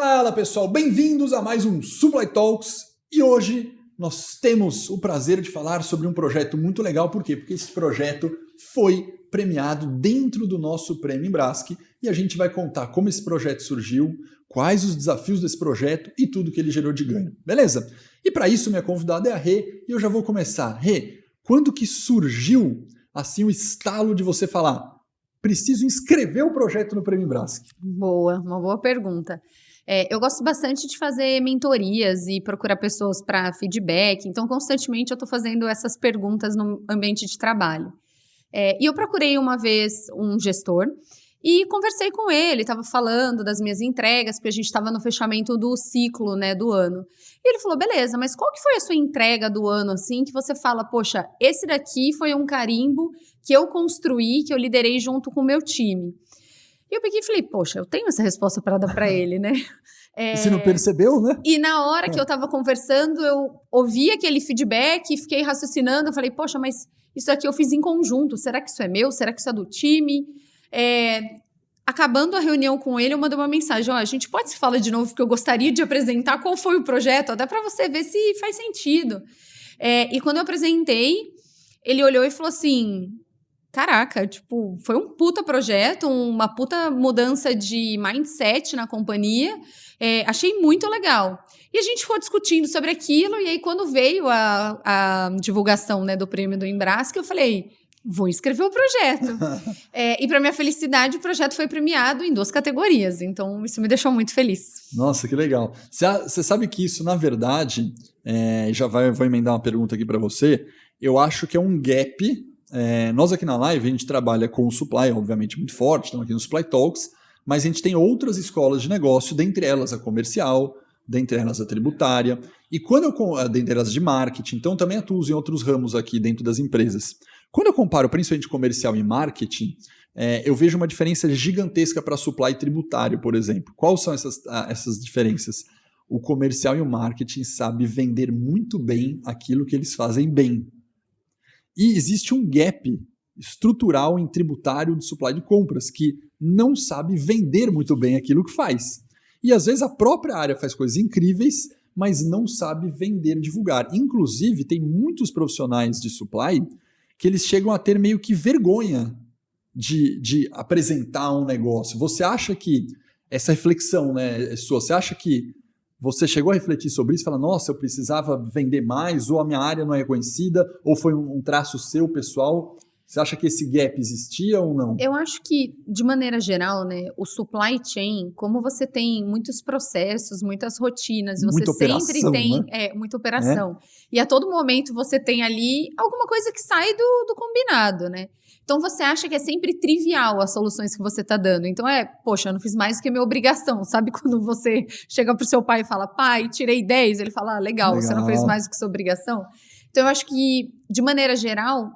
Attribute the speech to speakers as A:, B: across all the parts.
A: Fala pessoal, bem-vindos a mais um Supply Talks e hoje nós temos o prazer de falar sobre um projeto muito legal. Por quê? Porque esse projeto foi premiado dentro do nosso Prêmio Embrasque e a gente vai contar como esse projeto surgiu, quais os desafios desse projeto e tudo que ele gerou de ganho, beleza? E para isso minha convidada é a Rê e eu já vou começar. Rê, quando que surgiu assim o estalo de você falar preciso inscrever o projeto no Prêmio Embrasque?
B: Uma boa pergunta. Eu gosto bastante de fazer mentorias e procurar pessoas para feedback, então constantemente eu estou fazendo essas perguntas no ambiente de trabalho. E eu procurei uma vez um gestor e conversei com ele, estava falando das minhas entregas, porque a gente estava no fechamento do ciclo, né, do ano. E ele falou, beleza, mas qual que foi a sua entrega do ano, assim, que você fala, poxa, esse daqui foi um carimbo que eu construí, que eu liderei junto com o meu time. E eu peguei e falei, poxa, eu tenho essa resposta para dar para ele, né?
A: E você não percebeu, né?
B: E na hora que eu estava conversando, eu ouvi aquele feedback e fiquei raciocinando. Eu falei, poxa, mas isso aqui eu fiz em conjunto. Será que isso é meu? Será que isso é do time? Acabando a reunião com ele, eu mandei uma mensagem. A gente pode se falar de novo, porque eu gostaria de apresentar qual foi o projeto, até para você ver se faz sentido. E quando eu apresentei, ele olhou e falou assim... Caraca, tipo, foi um puta projeto, uma puta mudança de mindset na companhia. Achei muito legal. E a gente ficou discutindo sobre aquilo, e aí quando veio a divulgação, né, do prêmio do Embrasque, eu falei, vou inscrever o projeto. E para minha felicidade, o projeto foi premiado em 2 categorias, então isso me deixou muito feliz.
A: Nossa, que legal. Você sabe que isso, na verdade, vou emendar uma pergunta aqui para você, eu acho que é um gap. Nós aqui na Live, a gente trabalha com o Supply, obviamente muito forte, estamos aqui no Supply Talks, mas a gente tem outras escolas de negócio, dentre elas a comercial, dentre elas a tributária, e dentre elas de marketing, então também atuo em outros ramos aqui dentro das empresas. Quando eu comparo principalmente comercial e marketing, eu vejo uma diferença gigantesca para Supply e tributário, por exemplo. Quais são essas diferenças? O comercial e o marketing sabem vender muito bem aquilo que eles fazem bem. E existe um gap estrutural em tributário de supply de compras, que não sabe vender muito bem aquilo que faz. E às vezes a própria área faz coisas incríveis, mas não sabe vender, divulgar. Inclusive, tem muitos profissionais de supply que eles chegam a ter meio que vergonha de apresentar um negócio. Você acha que essa reflexão, né, é sua? Você acha que você chegou a refletir sobre isso e falar, nossa, eu precisava vender mais, ou a minha área não é reconhecida, ou foi um traço seu, pessoal? Você acha que esse gap existia ou não?
B: Eu acho que, de maneira geral, né, o supply chain, como você tem muitos processos, muitas rotinas, você
A: muita
B: sempre
A: operação,
B: tem
A: né?
B: Muita operação. E a todo momento você tem ali alguma coisa que sai do combinado, né? Então você acha que é sempre trivial as soluções que você está dando. Então poxa, eu não fiz mais do que minha obrigação. Sabe quando você chega pro seu pai e fala, pai, tirei 10? Ele fala, legal, você não fez mais do que sua obrigação? Então eu acho que, de maneira geral,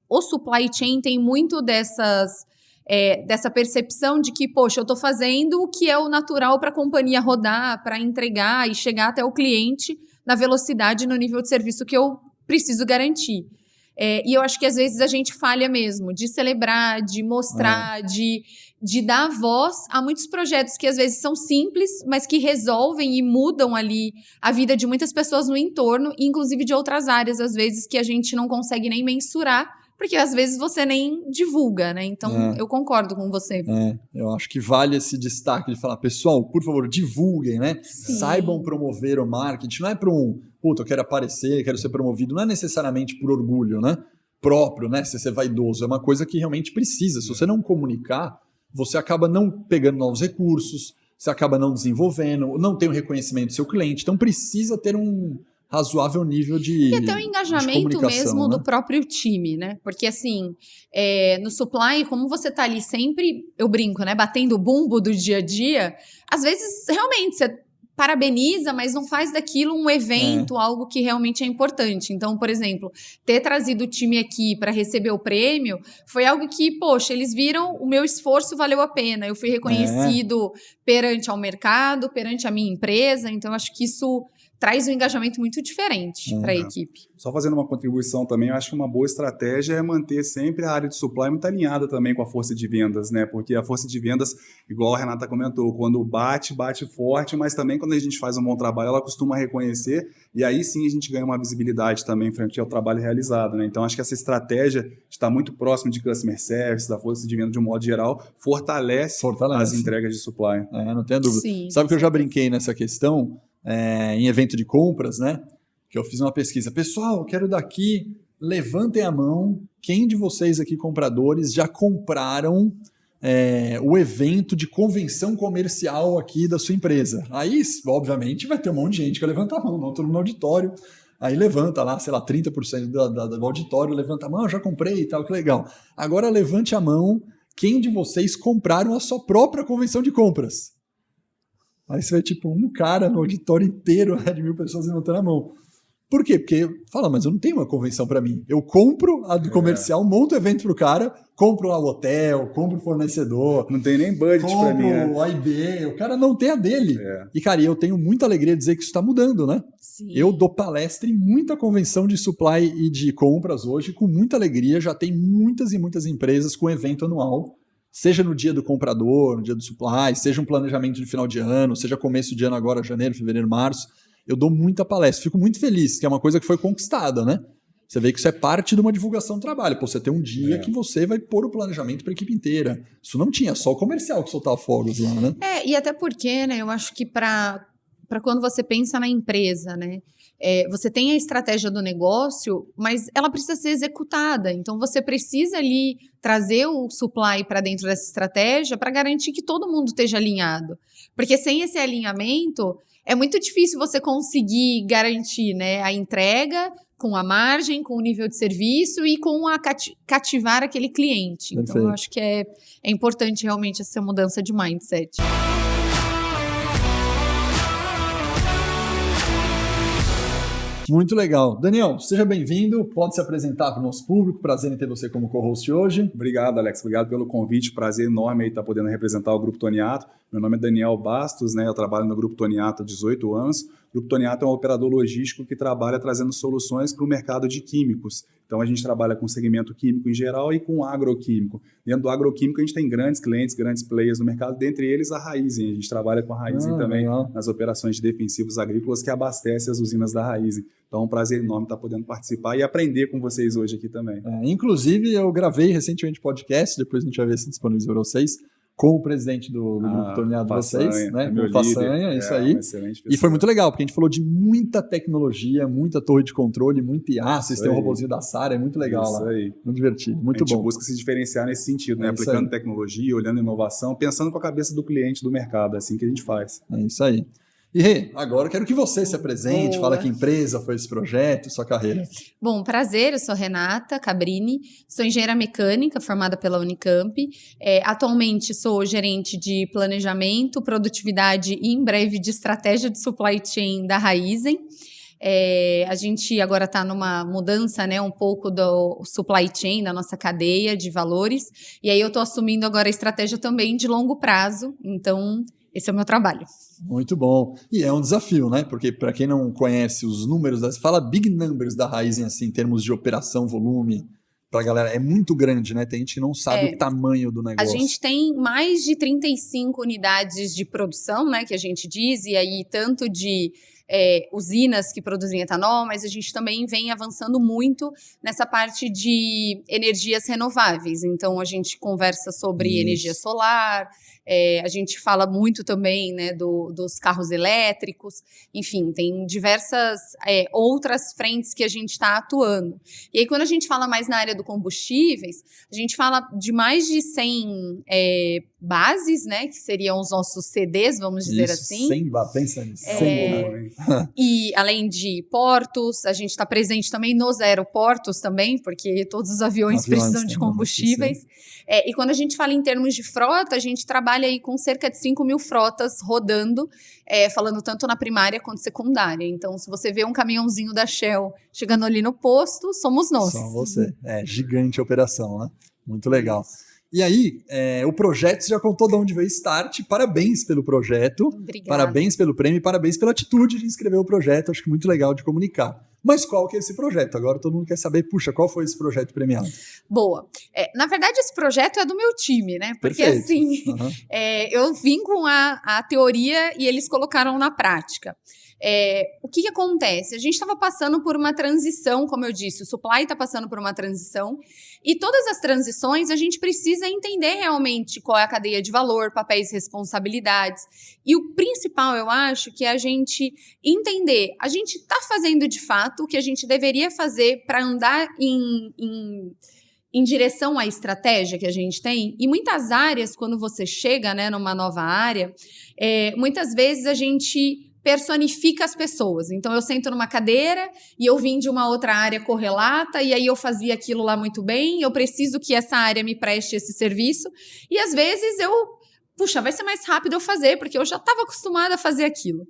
B: o supply chain tem muito dessa percepção de que, poxa, eu estou fazendo o que é o natural para a companhia rodar, para entregar e chegar até o cliente na velocidade e no nível de serviço que eu preciso garantir. E eu acho que às vezes a gente falha mesmo de celebrar, de mostrar, de dar voz a muitos projetos que às vezes são simples, mas que resolvem e mudam ali a vida de muitas pessoas no entorno, inclusive de outras áreas, às vezes, que a gente não consegue nem mensurar, porque às vezes você nem divulga, né? Então, eu concordo com você.
A: Eu acho que vale esse destaque de falar, pessoal, por favor, divulguem, né?
B: Sim.
A: Saibam promover o marketing. Não é para eu quero aparecer, quero ser promovido. Não é necessariamente por orgulho, né? Próprio, né? Se ser vaidoso. É uma coisa que realmente precisa. Se você não comunicar, você acaba não pegando novos recursos, você acaba não desenvolvendo, não tem o reconhecimento do seu cliente. Então, precisa ter um razoável nível de
B: e até o engajamento mesmo, né, do próprio time, né? Porque assim, no supply, como você tá ali sempre, eu brinco, né? Batendo o bumbo do dia a dia, às vezes realmente você parabeniza, mas não faz daquilo um evento, algo que realmente é importante. Então, por exemplo, ter trazido o time aqui para receber o prêmio foi algo que, poxa, eles viram o meu esforço valeu a pena. Eu fui reconhecido perante ao mercado, perante a minha empresa. Então, acho que isso traz um engajamento muito diferente para a equipe.
C: Só fazendo uma contribuição também, eu acho que uma boa estratégia é manter sempre a área de supply muito alinhada também com a força de vendas, né? Porque a força de vendas, igual a Renata comentou, quando bate forte, mas também quando a gente faz um bom trabalho, ela costuma reconhecer e aí sim a gente ganha uma visibilidade também frente ao trabalho realizado, né? Então acho que essa estratégia de estar muito próximo de customer service, da força de venda de um modo geral, fortalece. As entregas de supply.
A: Não tenho dúvida.
B: Sim,
A: sabe que eu já brinquei nessa questão em evento de compras, né? Que eu fiz uma pesquisa. Pessoal, eu quero daqui, levantem a mão, quem de vocês aqui, compradores, já compraram o evento de convenção comercial aqui da sua empresa? Aí, obviamente, vai ter um monte de gente que vai levantar a mão, não todo mundo no auditório. Aí levanta lá, sei lá, 30% do auditório, levanta a mão, já comprei e tal, que legal. Agora levante a mão quem de vocês compraram a sua própria convenção de compras. Aí você vê, tipo, um cara no auditório inteiro, né, de 1.000 pessoas levantando a mão. Por quê? Porque fala, mas eu não tenho uma convenção para mim. Eu compro a do comercial, monto o evento pro cara, compro lá o hotel, compro o fornecedor.
C: Não tem nem budget para mim.
A: Compro o AIB, o cara não tem a dele. E, cara, eu tenho muita alegria de dizer que isso está mudando, né?
B: Sim.
A: Eu dou palestra em muita convenção de supply e de compras hoje, com muita alegria. Já tem muitas e muitas empresas com evento anual, seja no dia do comprador, no dia do supply, seja um planejamento de final de ano, seja começo de ano agora, janeiro, fevereiro, março. Eu dou muita palestra, fico muito feliz, que é uma coisa que foi conquistada, né? Você vê que isso é parte de uma divulgação do trabalho. Pô, você tem um dia que você vai pôr o planejamento para a equipe inteira. Isso não tinha, só o comercial que soltava fogos lá, né?
B: E até porque, né, eu acho que para quando você pensa na empresa, né, você tem a estratégia do negócio, mas ela precisa ser executada. Então, você precisa ali trazer o supply para dentro dessa estratégia para garantir que todo mundo esteja alinhado. Porque sem esse alinhamento, é muito difícil você conseguir garantir, né, a entrega com a margem, com o nível de serviço e com a cativar aquele cliente. Então, eu acho que é importante realmente essa mudança de mindset.
A: Muito legal. Daniel, seja bem-vindo, pode se apresentar para o nosso público, prazer em ter você como co-host hoje.
C: Obrigado, Alex, obrigado pelo convite, prazer enorme aí estar podendo representar o Grupo Toniato. Meu nome é Daniel Bastos, né? Eu trabalho no Grupo Toniato há 18 anos. O Grupo Toniato é um operador logístico que trabalha trazendo soluções para o mercado de químicos. Então, a gente trabalha com segmento químico em geral e com agroquímico. Dentro do agroquímico, a gente tem grandes clientes, grandes players no mercado, dentre eles a Raizen. A gente trabalha com a Raizen também nas operações de defensivos agrícolas que abastece as usinas da Raizen. Então, é um prazer enorme estar podendo participar e aprender com vocês hoje aqui também.
A: Inclusive, eu gravei recentemente podcast, depois a gente vai ver se disponibiliza para vocês, com o presidente do Grupo Toniato de vocês, né?
C: Com o
A: Façanha, isso aí. E foi muito legal, porque a gente falou de muita tecnologia, muita torre de controle, muito IA, vocês têm um robozinho da Sara, é muito legal lá.
C: Aí.
A: Muito divertido, muito bom.
C: A gente busca se diferenciar nesse sentido, né? Aplicando tecnologia, olhando inovação, pensando com a cabeça do cliente, do mercado, é assim que a gente faz.
A: É isso aí. E Rê, agora eu quero que você se apresente, fala que empresa foi esse projeto, sua carreira.
B: Bom, prazer, eu sou Renata Cabrini, sou engenheira mecânica formada pela Unicamp. Atualmente sou gerente de planejamento, produtividade e em breve de estratégia de supply chain da Raizen. A gente agora está numa mudança, né, um pouco do supply chain, da nossa cadeia de valores. E aí eu estou assumindo agora a estratégia também de longo prazo, então esse é o meu trabalho.
A: Muito bom. E é um desafio, né? Porque para quem não conhece os números, fala big numbers da Raizen, assim, em termos de operação, volume, pra galera, é muito grande, né? Tem gente que não sabe o tamanho do negócio.
B: A gente tem mais de 35 unidades de produção, né, que a gente diz, e aí tanto de usinas que produzem etanol, mas a gente também vem avançando muito nessa parte de energias renováveis. Então, a gente conversa sobre energia solar, a gente fala muito também, né, dos carros elétricos, enfim, tem diversas outras frentes que a gente está atuando. E aí, quando a gente fala mais na área do combustíveis, a gente fala de mais de 100 bases, né, que seriam os nossos CDs, vamos dizer assim.
A: 100 pensa nisso.
B: E além de portos, a gente está presente também nos aeroportos também, porque todos os aviões precisam de combustíveis. E quando a gente fala em termos de frota, a gente trabalha aí com cerca de 5.000 frotas rodando, falando tanto na primária quanto secundária. Então, se você vê um caminhãozinho da Shell chegando ali no posto, somos nós.
A: Só você. Gigante a operação, né? Muito legal. E aí, o projeto, você já contou de onde veio Start. Parabéns pelo projeto.
B: Obrigada.
A: Parabéns pelo prêmio e parabéns pela atitude de inscrever o projeto. Acho que muito legal de comunicar. Mas qual que é esse projeto? Agora todo mundo quer saber, puxa, qual foi esse projeto premiado?
B: Boa. Na verdade, esse projeto é do meu time, né? Porque
A: Perfeito.
B: assim, eu vim com a teoria e eles colocaram na prática. O que acontece? A gente estava passando por uma transição, como eu disse, o supply está passando por uma transição, e todas as transições a gente precisa entender realmente qual é a cadeia de valor, papéis e responsabilidades. E o principal, eu acho, que é a gente entender, a gente está fazendo de fato o que a gente deveria fazer para andar em direção à estratégia que a gente tem. E muitas áreas, quando você chega, né, numa nova área, muitas vezes a gente personifica as pessoas. Então, eu sento numa cadeira e eu vim de uma outra área correlata e aí eu fazia aquilo lá muito bem, eu preciso que essa área me preste esse serviço e às vezes puxa, vai ser mais rápido eu fazer, porque eu já estava acostumada a fazer aquilo.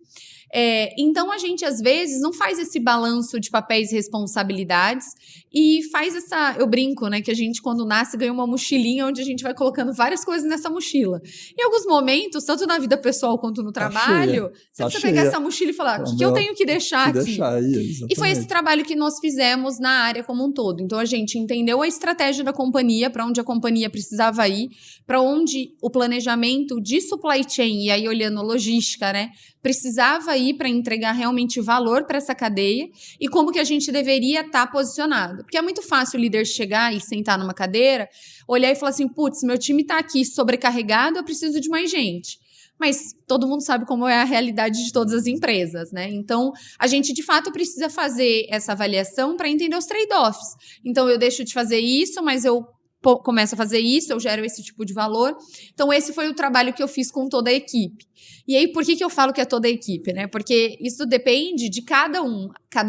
B: Então, a gente, às vezes, não faz esse balanço de papéis e responsabilidades e faz eu brinco, né, que a gente, quando nasce, ganha uma mochilinha onde a gente vai colocando várias coisas nessa mochila. Em alguns momentos, tanto na vida pessoal quanto no trabalho, você precisa pegar essa mochila e falar, o que eu tenho que deixar aqui? E foi esse trabalho que nós fizemos na área como um todo. Então, a gente entendeu a estratégia da companhia, para onde a companhia precisava ir, para onde o planejamento de supply chain, e aí olhando logística, né, precisava ir para entregar realmente valor para essa cadeia e como que a gente deveria estar posicionado. Porque é muito fácil o líder chegar e sentar numa cadeira, olhar e falar assim, putz, meu time está aqui sobrecarregado, eu preciso de mais gente. Mas todo mundo sabe como é a realidade de todas as empresas, né? Então, a gente, de fato, precisa fazer essa avaliação para entender os trade-offs. Então, eu deixo de fazer isso, mas eu começo a fazer isso, eu gero esse tipo de valor. Então, esse foi o trabalho que eu fiz com toda a equipe. E aí, por que eu falo que é toda a equipe, né? Porque isso depende de cada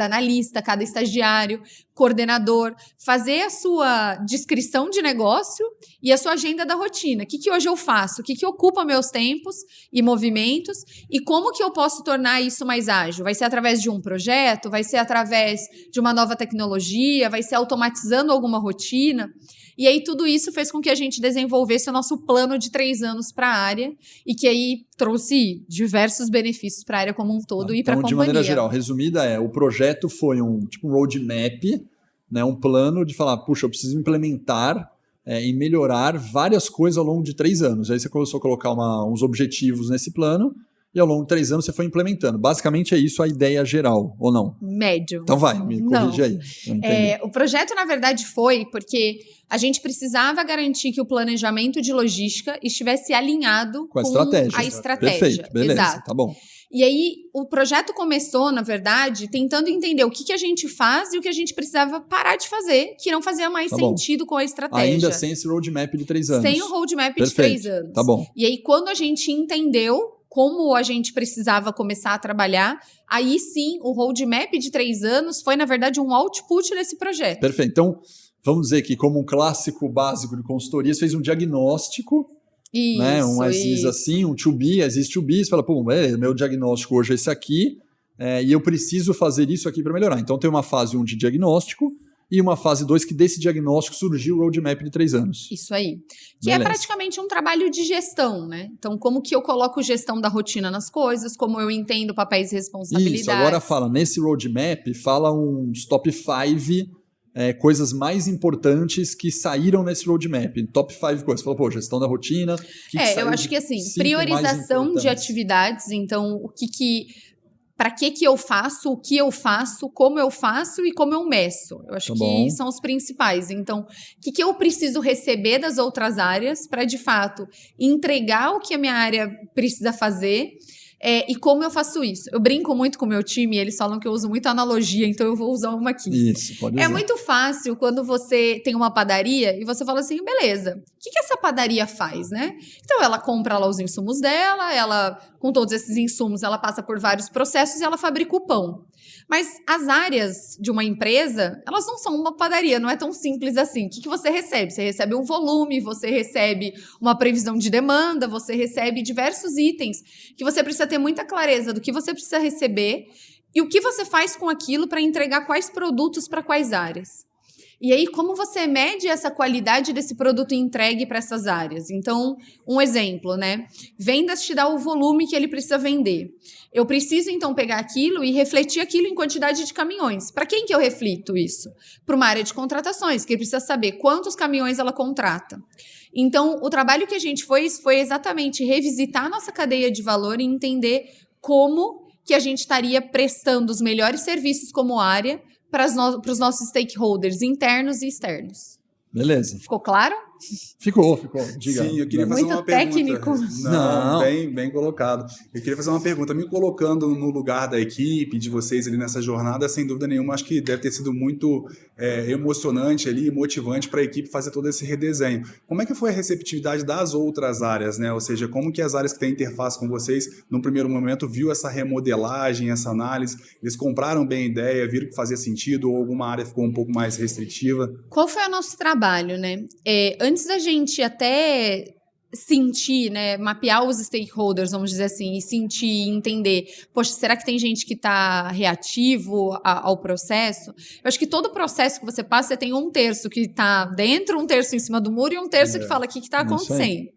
B: analista, cada estagiário, coordenador, fazer a sua descrição de negócio e a sua agenda da rotina. O que hoje eu faço? O que ocupa meus tempos e movimentos? E como que eu posso tornar isso mais ágil? Vai ser através de um projeto? Vai ser através de uma nova tecnologia? Vai ser automatizando alguma rotina? E aí tudo isso fez com que a gente desenvolvesse o nosso plano de 3 anos para a área e que aí trouxe diversos benefícios para a área como um todo e para a companhia.
A: De maneira geral, resumida, o projeto foi um roadmap, né, um plano de falar, puxa, eu preciso implementar e melhorar várias coisas ao longo de 3 anos. Aí você começou a colocar uns objetivos nesse plano e ao longo de 3 anos você foi implementando. Basicamente é isso a ideia geral, ou não?
B: Médio.
A: Então vai, me corrige aí.
B: O projeto, na verdade, foi porque a gente precisava garantir que o planejamento de logística estivesse alinhado com a estratégia.
A: Perfeito, beleza,
B: exato.
A: Tá bom.
B: E aí, o projeto começou, na verdade, tentando entender o que a gente faz e o que a gente precisava parar de fazer, que não fazia mais sentido com a estratégia.
A: Ainda sem esse roadmap de 3 anos.
B: Sem o roadmap de 3 anos.
A: Tá bom.
B: E aí, quando a gente entendeu como a gente precisava começar a trabalhar, aí sim, o roadmap de 3 anos foi, na verdade, um output desse projeto.
A: Perfeito. Então, vamos dizer que, como um clássico básico de consultoria, você fez um diagnóstico,
B: isso,
A: né? Um as-is assim, um to-be, as-is to-be, você fala, pô, meu diagnóstico hoje é esse aqui, e eu preciso fazer isso aqui para melhorar. Então, tem uma fase 1 de diagnóstico, e uma fase 2 que desse diagnóstico surgiu o roadmap de 3 anos.
B: Isso aí. Que é praticamente um trabalho de gestão, né? Então, como que eu coloco gestão da rotina nas coisas, como eu entendo papéis e responsabilidades.
A: Isso, agora fala, nesse roadmap, fala uns top 5 coisas mais importantes que saíram nesse roadmap. Top 5 coisas. Fala, pô, gestão da rotina.
B: Eu acho que assim, priorização de atividades, então, para que eu faço, o que eu faço, como eu faço e como eu meço. Eu acho que são os principais. Então, o que eu preciso receber das outras áreas para, de fato, entregar o que a minha área precisa fazer e como eu faço isso. Eu brinco muito com o meu time, eles falam que eu uso muito analogia, então eu vou usar uma aqui.
A: Isso, pode usar.
B: É muito fácil quando você tem uma padaria e você fala assim, beleza, o que essa padaria faz, né? Então, ela compra lá os insumos dela, ela, com todos esses insumos, ela passa por vários processos e ela fabrica o pão. Mas as áreas de uma empresa, elas não são uma padaria, não é tão simples assim. O que você recebe? Você recebe um volume, você recebe uma previsão de demanda, você recebe diversos itens que você precisa ter muita clareza do que você precisa receber e o que você faz com aquilo para entregar quais produtos para quais áreas. E aí, como você mede essa qualidade desse produto entregue para essas áreas? Então, um exemplo, né? Vendas te dá o volume que ele precisa vender. Eu preciso, então, pegar aquilo e refletir aquilo em quantidade de caminhões. Para quem que eu reflito isso? Para uma área de contratações, que precisa saber quantos caminhões ela contrata. Então, o trabalho que a gente fez foi exatamente revisitar a nossa cadeia de valor e entender como que a gente estaria prestando os melhores serviços como área para os nossos stakeholders internos e externos.
A: Beleza.
B: Ficou claro?
A: Ficou. Diga.
C: Sim, eu queria fazer
B: Muito
C: uma pergunta.
B: técnico.
C: Não, bem colocado. Eu queria fazer uma pergunta. Me colocando no lugar da equipe, de vocês ali nessa jornada, sem dúvida nenhuma, acho que deve ter sido muito emocionante ali, motivante para a equipe fazer todo esse redesenho. Como é que foi a receptividade das outras áreas, né? Ou seja, como que as áreas que têm interface com vocês, num primeiro momento, viu essa remodelagem, essa análise? Eles compraram bem a ideia, viram que fazia sentido ou alguma área ficou um pouco mais restritiva?
B: Qual foi o nosso trabalho, né? Antes da gente até sentir, né, mapear os stakeholders, vamos dizer assim, e sentir e entender, poxa, será que tem gente que está reativo ao processo? Eu acho que todo processo que você passa, você tem um terço que está dentro, um terço em cima do muro e um terço que fala o que está acontecendo.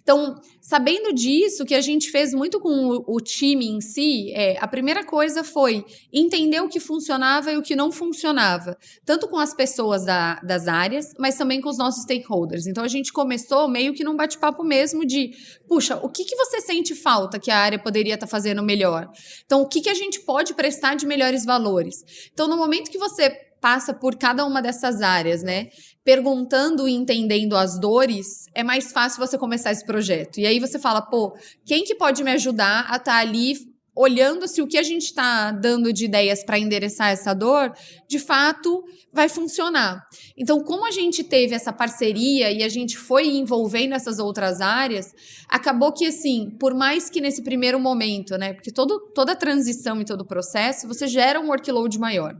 B: Então, sabendo disso, o que a gente fez muito com o time em si, a primeira coisa foi entender o que funcionava e o que não funcionava, tanto com as pessoas das áreas, mas também com os nossos stakeholders. Então, a gente começou meio que num bate-papo mesmo de, puxa, o que você sente falta que a área poderia estar fazendo melhor? Então, o que a gente pode prestar de melhores valores? Então, no momento que você passa por cada uma dessas áreas, né? Perguntando e entendendo as dores, é mais fácil você começar esse projeto. E aí você fala, pô, quem que pode me ajudar a estar ali olhando se o que a gente está dando de ideias para endereçar essa dor, de fato, vai funcionar. Então, como a gente teve essa parceria e a gente foi envolvendo essas outras áreas, acabou que, assim, por mais que nesse primeiro momento, né? Porque toda transição e todo processo, você gera um workload maior.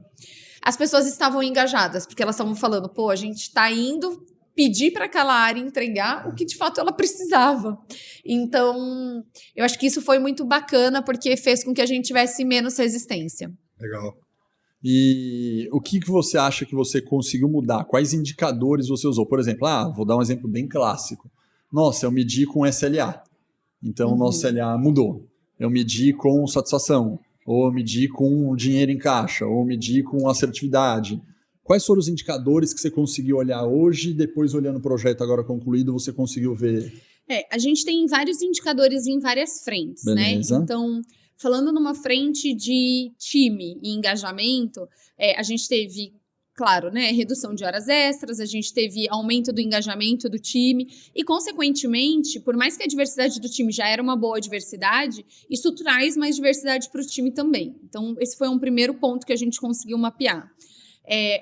B: As pessoas estavam engajadas, porque elas estavam falando, pô, a gente está indo pedir para aquela área entregar o que de fato ela precisava. Então, eu acho que isso foi muito bacana, porque fez com que a gente tivesse menos resistência.
C: Legal.
A: E o que você acha que você conseguiu mudar? Quais indicadores você usou? Por exemplo, vou dar um exemplo bem clássico. Nossa, eu medi com SLA. Então, o nosso SLA mudou. Eu medi com satisfação. Ou medir com dinheiro em caixa, ou medir com assertividade. Quais foram os indicadores que você conseguiu olhar hoje e depois, olhando o projeto agora concluído, você conseguiu ver?
B: A gente tem vários indicadores em várias frentes,
A: Beleza.
B: né? Então, falando numa frente de time e engajamento, a gente teve, claro, né, redução de horas extras, a gente teve aumento do engajamento do time e, consequentemente, por mais que a diversidade do time já era uma boa diversidade, isso traz mais diversidade para o time também. Então, esse foi um primeiro ponto que a gente conseguiu mapear.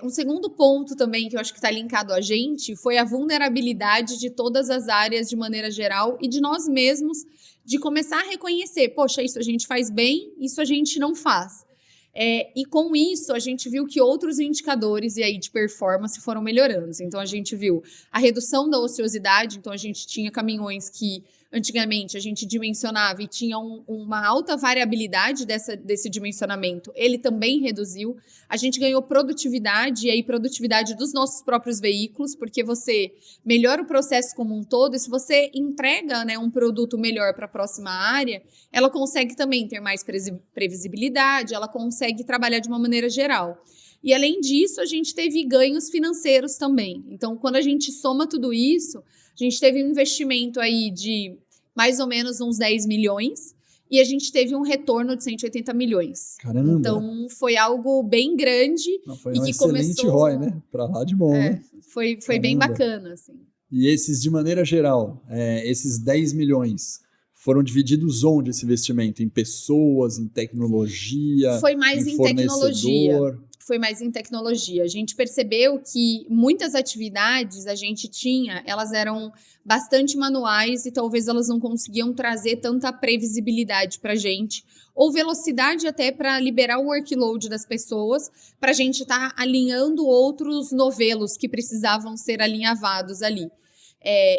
B: Um segundo ponto também que eu acho que está linkado a gente foi a vulnerabilidade de todas as áreas de maneira geral e de nós mesmos, de começar a reconhecer, poxa, isso a gente faz bem, isso a gente não faz. E com isso, a gente viu que outros indicadores e aí de performance foram melhorando. Então, a gente viu a redução da ociosidade. Então, a gente tinha caminhões que antigamente a gente dimensionava e tinha uma alta variabilidade desse dimensionamento. Ele também reduziu. A gente ganhou produtividade, e aí produtividade dos nossos próprios veículos, porque você melhora o processo como um todo, e se você entrega, né, um produto melhor para a próxima área, ela consegue também ter mais previsibilidade, ela consegue trabalhar de uma maneira geral. E, além disso, a gente teve ganhos financeiros também. Então, quando a gente soma tudo isso, a gente teve um investimento aí de mais ou menos uns 10 milhões e a gente teve um retorno de 180 milhões.
A: Caramba!
B: Então, foi algo bem grande.
A: Foi
B: e
A: um
B: que
A: excelente
B: começou...
A: ROI, né? Para lá de bom, né?
B: Foi bem bacana, assim.
A: E esses, de maneira geral, esses 10 milhões... foram divididos onde esse investimento? Em pessoas, em tecnologia?
B: Foi mais em tecnologia. Foi mais em tecnologia. A gente percebeu que muitas atividades a gente tinha, elas eram bastante manuais e talvez elas não conseguiam trazer tanta previsibilidade para a gente, ou velocidade até para liberar o workload das pessoas, para a gente estar alinhando outros novelos que precisavam ser alinhavados ali.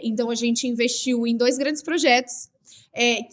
B: Então, a gente investiu em 2 grandes projetos,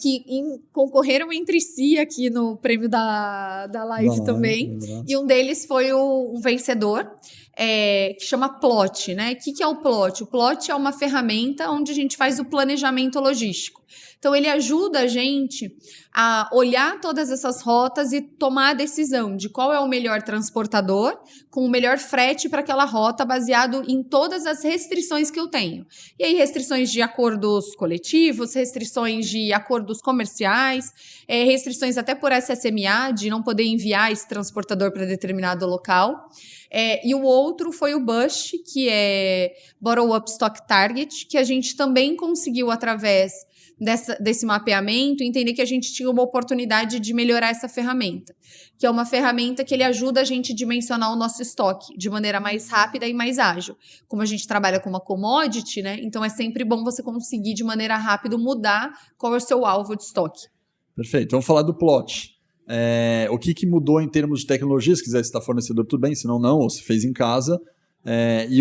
B: que concorreram entre si aqui no prêmio da Live também. E um deles foi um vencedor. que chama Plot, né? O que é o Plot? O Plot é uma ferramenta onde a gente faz o planejamento logístico. Então, ele ajuda a gente a olhar todas essas rotas e tomar a decisão de qual é o melhor transportador com o melhor frete para aquela rota, baseado em todas as restrições que eu tenho. E aí, restrições de acordos coletivos, restrições de acordos comerciais, restrições até por SSMA, de não poder enviar esse transportador para determinado local. E o outro foi o BUSH, que é Bottle Up Stock Target, que a gente também conseguiu, através desse mapeamento, entender que a gente tinha uma oportunidade de melhorar essa ferramenta, que é uma ferramenta que ele ajuda a gente a dimensionar o nosso estoque de maneira mais rápida e mais ágil. Como a gente trabalha com uma commodity, né? Então é sempre bom você conseguir de maneira rápida mudar qual é o seu alvo de estoque.
A: Perfeito. Vamos falar do Plot. O que mudou em termos de tecnologia? Se quiser citar fornecedor, tudo bem, senão não, ou se fez em casa. E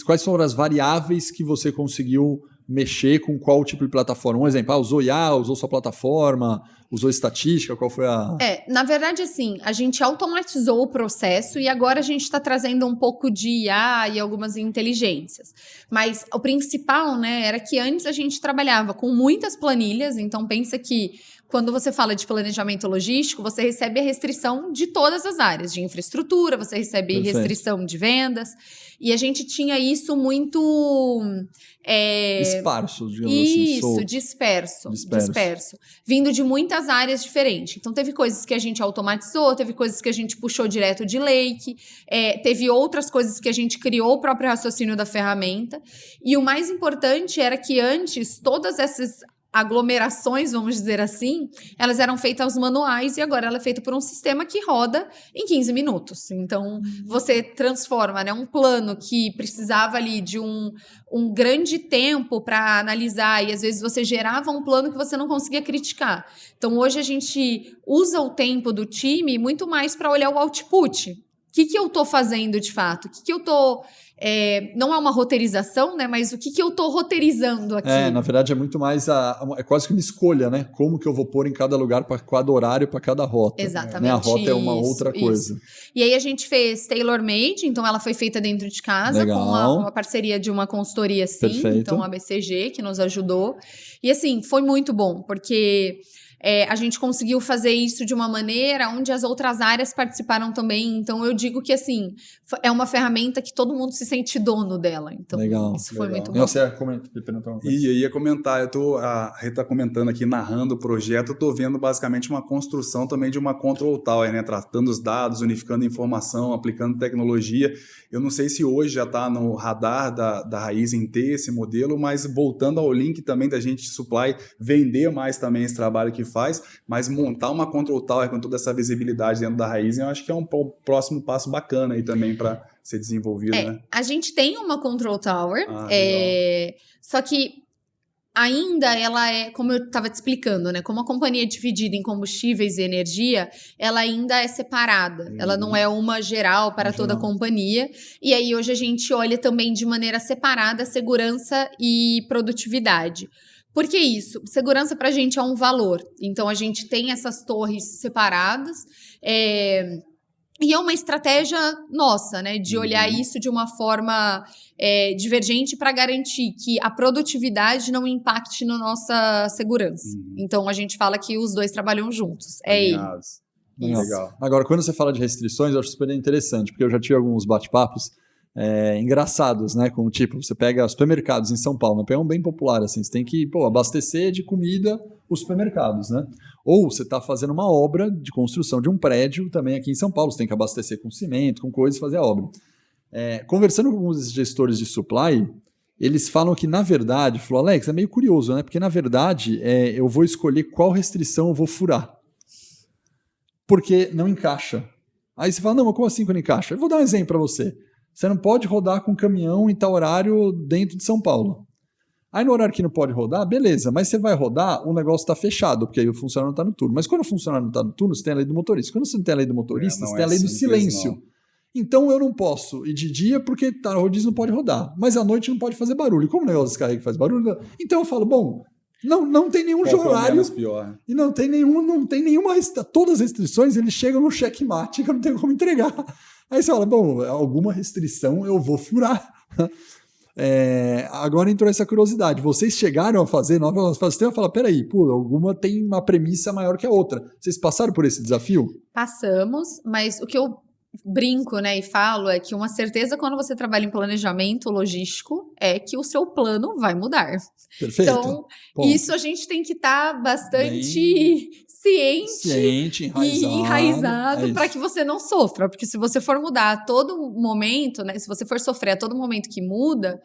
A: quais foram as variáveis que você conseguiu mexer com qual tipo de plataforma? Um exemplo, usou IA, usou sua plataforma, usou estatística, qual foi a...
B: Na verdade, assim, a gente automatizou o processo e agora a gente está trazendo um pouco de IA e algumas inteligências. Mas o principal, né, era que antes a gente trabalhava com muitas planilhas, então pensa que quando você fala de planejamento logístico, você recebe a restrição de todas as áreas, de infraestrutura, você recebe
A: Perfeito.
B: Restrição de vendas, e a gente tinha isso muito...
A: esparso, digamos assim.
B: Isso, disperso. Vindo de muitas áreas diferentes. Então, teve coisas que a gente automatizou, teve coisas que a gente puxou direto de Lake, teve outras coisas que a gente criou o próprio raciocínio da ferramenta. E o mais importante era que antes, todas essas aglomerações, vamos dizer assim, elas eram feitas aos manuais e agora ela é feita por um sistema que roda em 15 minutos. Então, você transforma, né, um plano que precisava ali de um grande tempo para analisar e às vezes você gerava um plano que você não conseguia criticar. Então, hoje a gente usa o tempo do time muito mais para olhar o output. O que eu estou fazendo de fato? O que eu estou... não é uma roteirização, né? Mas o que eu estou roteirizando aqui?
A: Na verdade é muito mais é quase que uma escolha, né? Como que eu vou pôr em cada lugar, para cada horário, para cada rota.
B: Exatamente.
A: A rota é uma outra coisa.
B: Isso. E aí a gente fez tailor-made, então ela foi feita dentro de casa.
A: Legal.
B: Com uma parceria de uma consultoria, sim.
A: Perfeito.
B: Então a BCG, que nos ajudou. E assim, foi muito bom, porque... a gente conseguiu fazer isso de uma maneira onde as outras áreas participaram também. Então, eu digo que, assim, é uma ferramenta que todo mundo se sente dono dela. Então,
A: legal,
B: isso foi muito bom.
A: Você perguntar uma coisa.
C: E eu ia comentar, a Rê está comentando aqui, narrando o projeto, eu estou vendo basicamente uma construção também de uma control tower, né? Tratando os dados, unificando informação, aplicando tecnologia. Eu não sei se hoje já está no radar da Raizen ter esse modelo, mas voltando ao link também da gente de supply, vender mais também esse trabalho que faz, mas montar uma control tower com toda essa visibilidade dentro da Raizen, eu acho que é um próximo passo bacana aí também para ser desenvolvido, né?
B: A gente tem uma control tower, só que ainda ela é, como eu estava te explicando, né? Como a companhia é dividida em combustíveis e energia, ela ainda é separada. Ela não é uma geral para toda a companhia. E aí hoje a gente olha também de maneira separada segurança e produtividade. Por que isso? Segurança para a gente é um valor. Então, a gente tem essas torres separadas. E é uma estratégia nossa, né? De olhar isso de uma forma divergente para garantir que a produtividade não impacte na nossa segurança. Então, a gente fala que os dois trabalham juntos.
C: Legal.
A: Agora, quando você fala de restrições, eu acho super interessante, porque eu já tive alguns bate-papos engraçados, né? Como tipo, você pega supermercados em São Paulo, é um bem popular, assim, você tem que abastecer de comida os supermercados, né? Ou você está fazendo uma obra de construção de um prédio também aqui em São Paulo, você tem que abastecer com cimento, com coisas e fazer a obra. Conversando com alguns gestores de supply, eles falam que, na verdade, falou, Alex, é meio curioso, né? Porque, na verdade, eu vou escolher qual restrição eu vou furar. Porque não encaixa. Aí você fala, não, mas como assim que não encaixa? Eu vou dar um exemplo para você. Você não pode rodar com caminhão em tal horário dentro de São Paulo. Aí no horário que não pode rodar, beleza, mas você vai rodar, o negócio está fechado, porque aí o funcionário não está no turno. Mas quando o funcionário não está no turno, você tem a lei do motorista. Quando você não tem a lei do motorista, você tem a lei do silêncio. Não. Então eu não posso ir de dia porque o rodízio não pode rodar. Mas à noite não pode fazer barulho. Como o negócio descarrega e faz barulho? Então eu falo, bom, Não tem nenhum
C: Qual que é o
A: horário.
C: menos pior?
A: E não tem nenhuma. Todas as restrições, eles chegam no checkmate que eu não tenho como entregar. Aí você fala, bom, alguma restrição eu vou furar. Agora entrou essa curiosidade. Vocês chegaram a fazer nova sistema e falaram, peraí, alguma tem uma premissa maior que a outra. Vocês passaram por esse desafio?
B: Passamos, mas o que eu brinco, né, e falo é que uma certeza quando você trabalha em planejamento logístico é que o seu plano vai mudar.
A: Perfeito.
B: Então,
A: Bom,
B: isso a gente tem que estar bastante ciente e enraizado para que você não sofra. Porque se você for mudar a todo momento, né, se você for sofrer a todo momento que muda,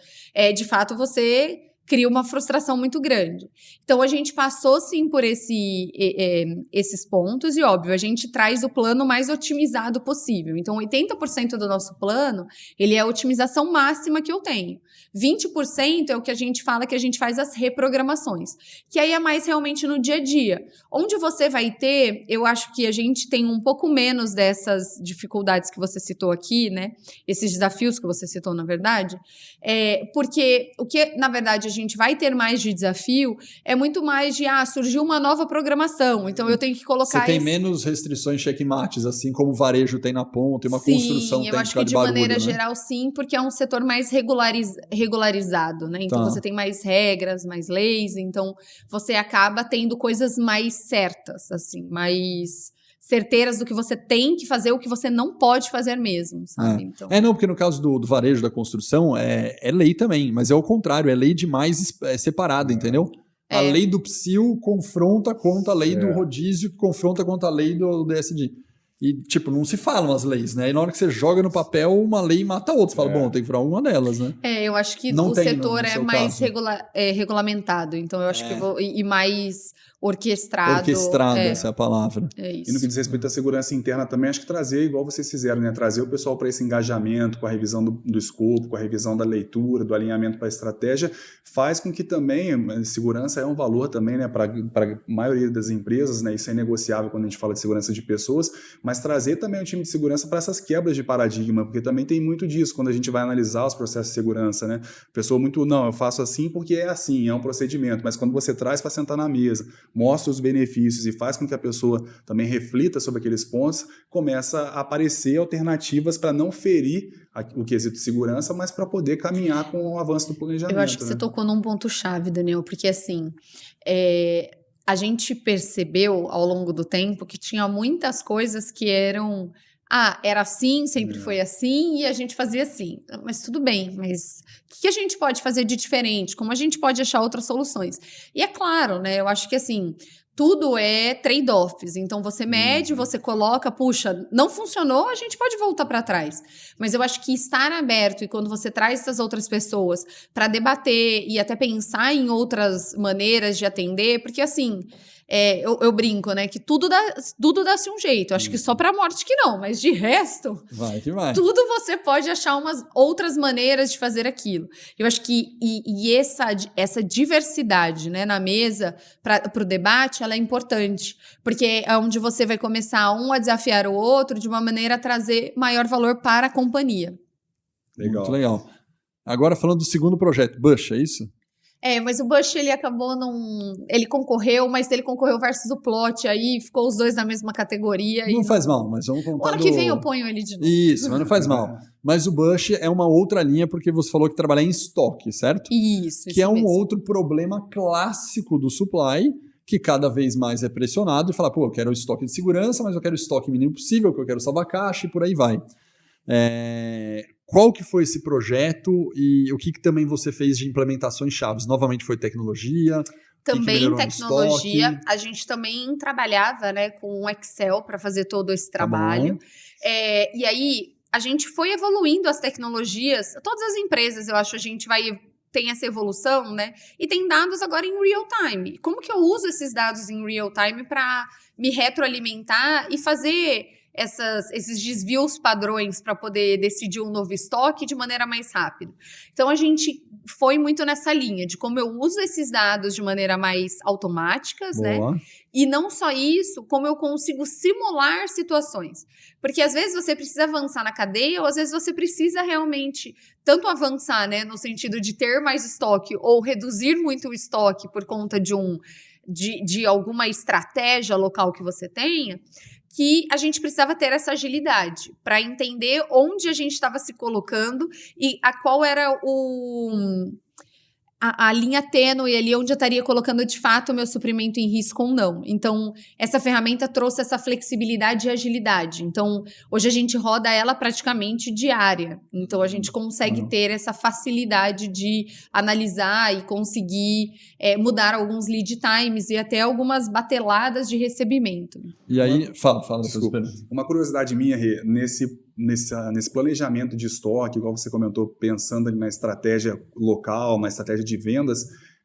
B: de fato você cria uma frustração muito grande. Então, a gente passou, sim, por esses pontos e, óbvio, a gente traz o plano mais otimizado possível. Então, 80% do nosso plano, ele é a otimização máxima que eu tenho. 20% é o que a gente fala que a gente faz as reprogramações, que aí é mais realmente no dia a dia. Onde você vai ter, eu acho que a gente tem um pouco menos dessas dificuldades que você citou aqui, né? Esses desafios que você citou, na verdade, porque o que, na verdade, a gente vai ter mais de desafio é muito mais de, surgiu uma nova programação, então eu tenho que colocar...
A: Você tem menos restrições checkmates, assim como o varejo tem na ponta, e uma construção tem
B: eu acho que de
A: barulho,
B: maneira
A: né?
B: geral sim, porque é um setor mais regularizado, né? Então você tem mais regras, mais leis, então você acaba tendo coisas mais certas, assim, mais certeiras do que você tem que fazer, o que você não pode fazer mesmo, sabe? Então...
A: não, porque no caso do varejo, da construção, é lei também, mas é o contrário, é lei demais separada, entendeu? A lei do PSIL confronta contra a lei do rodízio, que confronta contra a lei do DSD. E, tipo, não se falam as leis, né? E na hora que você joga no papel, uma lei mata a outra. Você fala, bom, tem que furar uma delas, né?
B: Eu acho que
A: não
B: o setor é mais regulamentado, então eu acho que e mais orquestrado.
A: Orquestrada, essa é a palavra.
B: É isso.
C: E no que diz respeito à segurança interna também, acho que trazer, igual vocês fizeram, né? Trazer o pessoal para esse engajamento, com a revisão do escopo, com a revisão da leitura, do alinhamento para a estratégia, faz com que também, segurança é um valor também, né? Para a maioria das empresas, né? Isso é negociável quando a gente fala de segurança de pessoas, mas trazer também o time de segurança para essas quebras de paradigma, porque também tem muito disso quando a gente vai analisar os processos de segurança, né? A pessoa eu faço assim porque é assim, é um procedimento, mas quando você traz para sentar na mesa, mostra os benefícios e faz com que a pessoa também reflita sobre aqueles pontos, começa a aparecer alternativas para não ferir o quesito de segurança, mas para poder caminhar com o avanço do planejamento.
B: Eu acho que você tocou num ponto-chave, Daniel, porque assim, a gente percebeu ao longo do tempo que tinha muitas coisas que eram... era assim, sempre foi assim, e a gente fazia assim. Mas tudo bem, mas o que a gente pode fazer de diferente? Como a gente pode achar outras soluções? E é claro, né? Eu acho que assim, tudo é trade-offs. Então, você mede, você coloca, puxa, não funcionou, a gente pode voltar para trás. Mas eu acho que estar aberto e quando você traz essas outras pessoas para debater e até pensar em outras maneiras de atender, porque assim... eu brinco, né? Que tudo dá-se um jeito. Acho que só pra morte que não, mas de resto,
A: vai que vai.
B: Tudo você pode achar umas outras maneiras de fazer aquilo. Eu acho que essa diversidade, né, na mesa para o debate, ela é importante, porque é onde você vai começar a desafiar o outro de uma maneira a trazer maior valor para a companhia.
C: Legal.
A: Muito legal. Agora falando do segundo projeto, Bush, é isso?
B: Mas o Bush, ele acabou ele concorreu, mas ele concorreu versus o Plot, aí ficou os dois na mesma categoria.
A: Não faz mal, mas vamos contar.
B: O ano que vem eu ponho ele de novo.
A: Isso, mas não faz mal. Mas o Bush é uma outra linha, porque você falou que trabalha em estoque, certo?
B: Isso
A: Que é um
B: mesmo.
A: outro problema clássico do supply, que cada vez mais é pressionado e fala, eu quero o estoque de segurança, mas eu quero o estoque mínimo possível, que eu quero salvar caixa e por aí vai. Qual que foi esse projeto e o que também você fez de implementações chaves? Novamente foi tecnologia?
B: Também tecnologia. A gente também trabalhava, né, com Excel para fazer todo esse trabalho. E aí a gente foi evoluindo as tecnologias. Todas as empresas, eu acho, tem essa evolução, né? E tem dados agora em real time. Como que eu uso esses dados em real time para me retroalimentar e fazer esses desvios padrões para poder decidir um novo estoque de maneira mais rápida. Então, a gente foi muito nessa linha de como eu uso esses dados de maneira mais automáticas, né? E não só isso, como eu consigo simular situações. Porque às vezes você precisa avançar na cadeia, ou às vezes você precisa realmente tanto avançar, né, no sentido de ter mais estoque ou reduzir muito o estoque por conta de alguma estratégia local que você tenha, que a gente precisava ter essa agilidade para entender onde a gente estava se colocando e qual era a linha tênue ali onde eu estaria colocando de fato o meu suprimento em risco ou não. Então, essa ferramenta trouxe essa flexibilidade e agilidade. Então, hoje a gente roda ela praticamente diária. Então, a gente consegue ter essa facilidade de analisar e conseguir mudar alguns lead times e até algumas bateladas de recebimento.
A: E aí, fala.
C: Desculpa. Uma curiosidade minha, Rê, nesse planejamento de estoque, igual você comentou, pensando na estratégia local, na estratégia de vendas,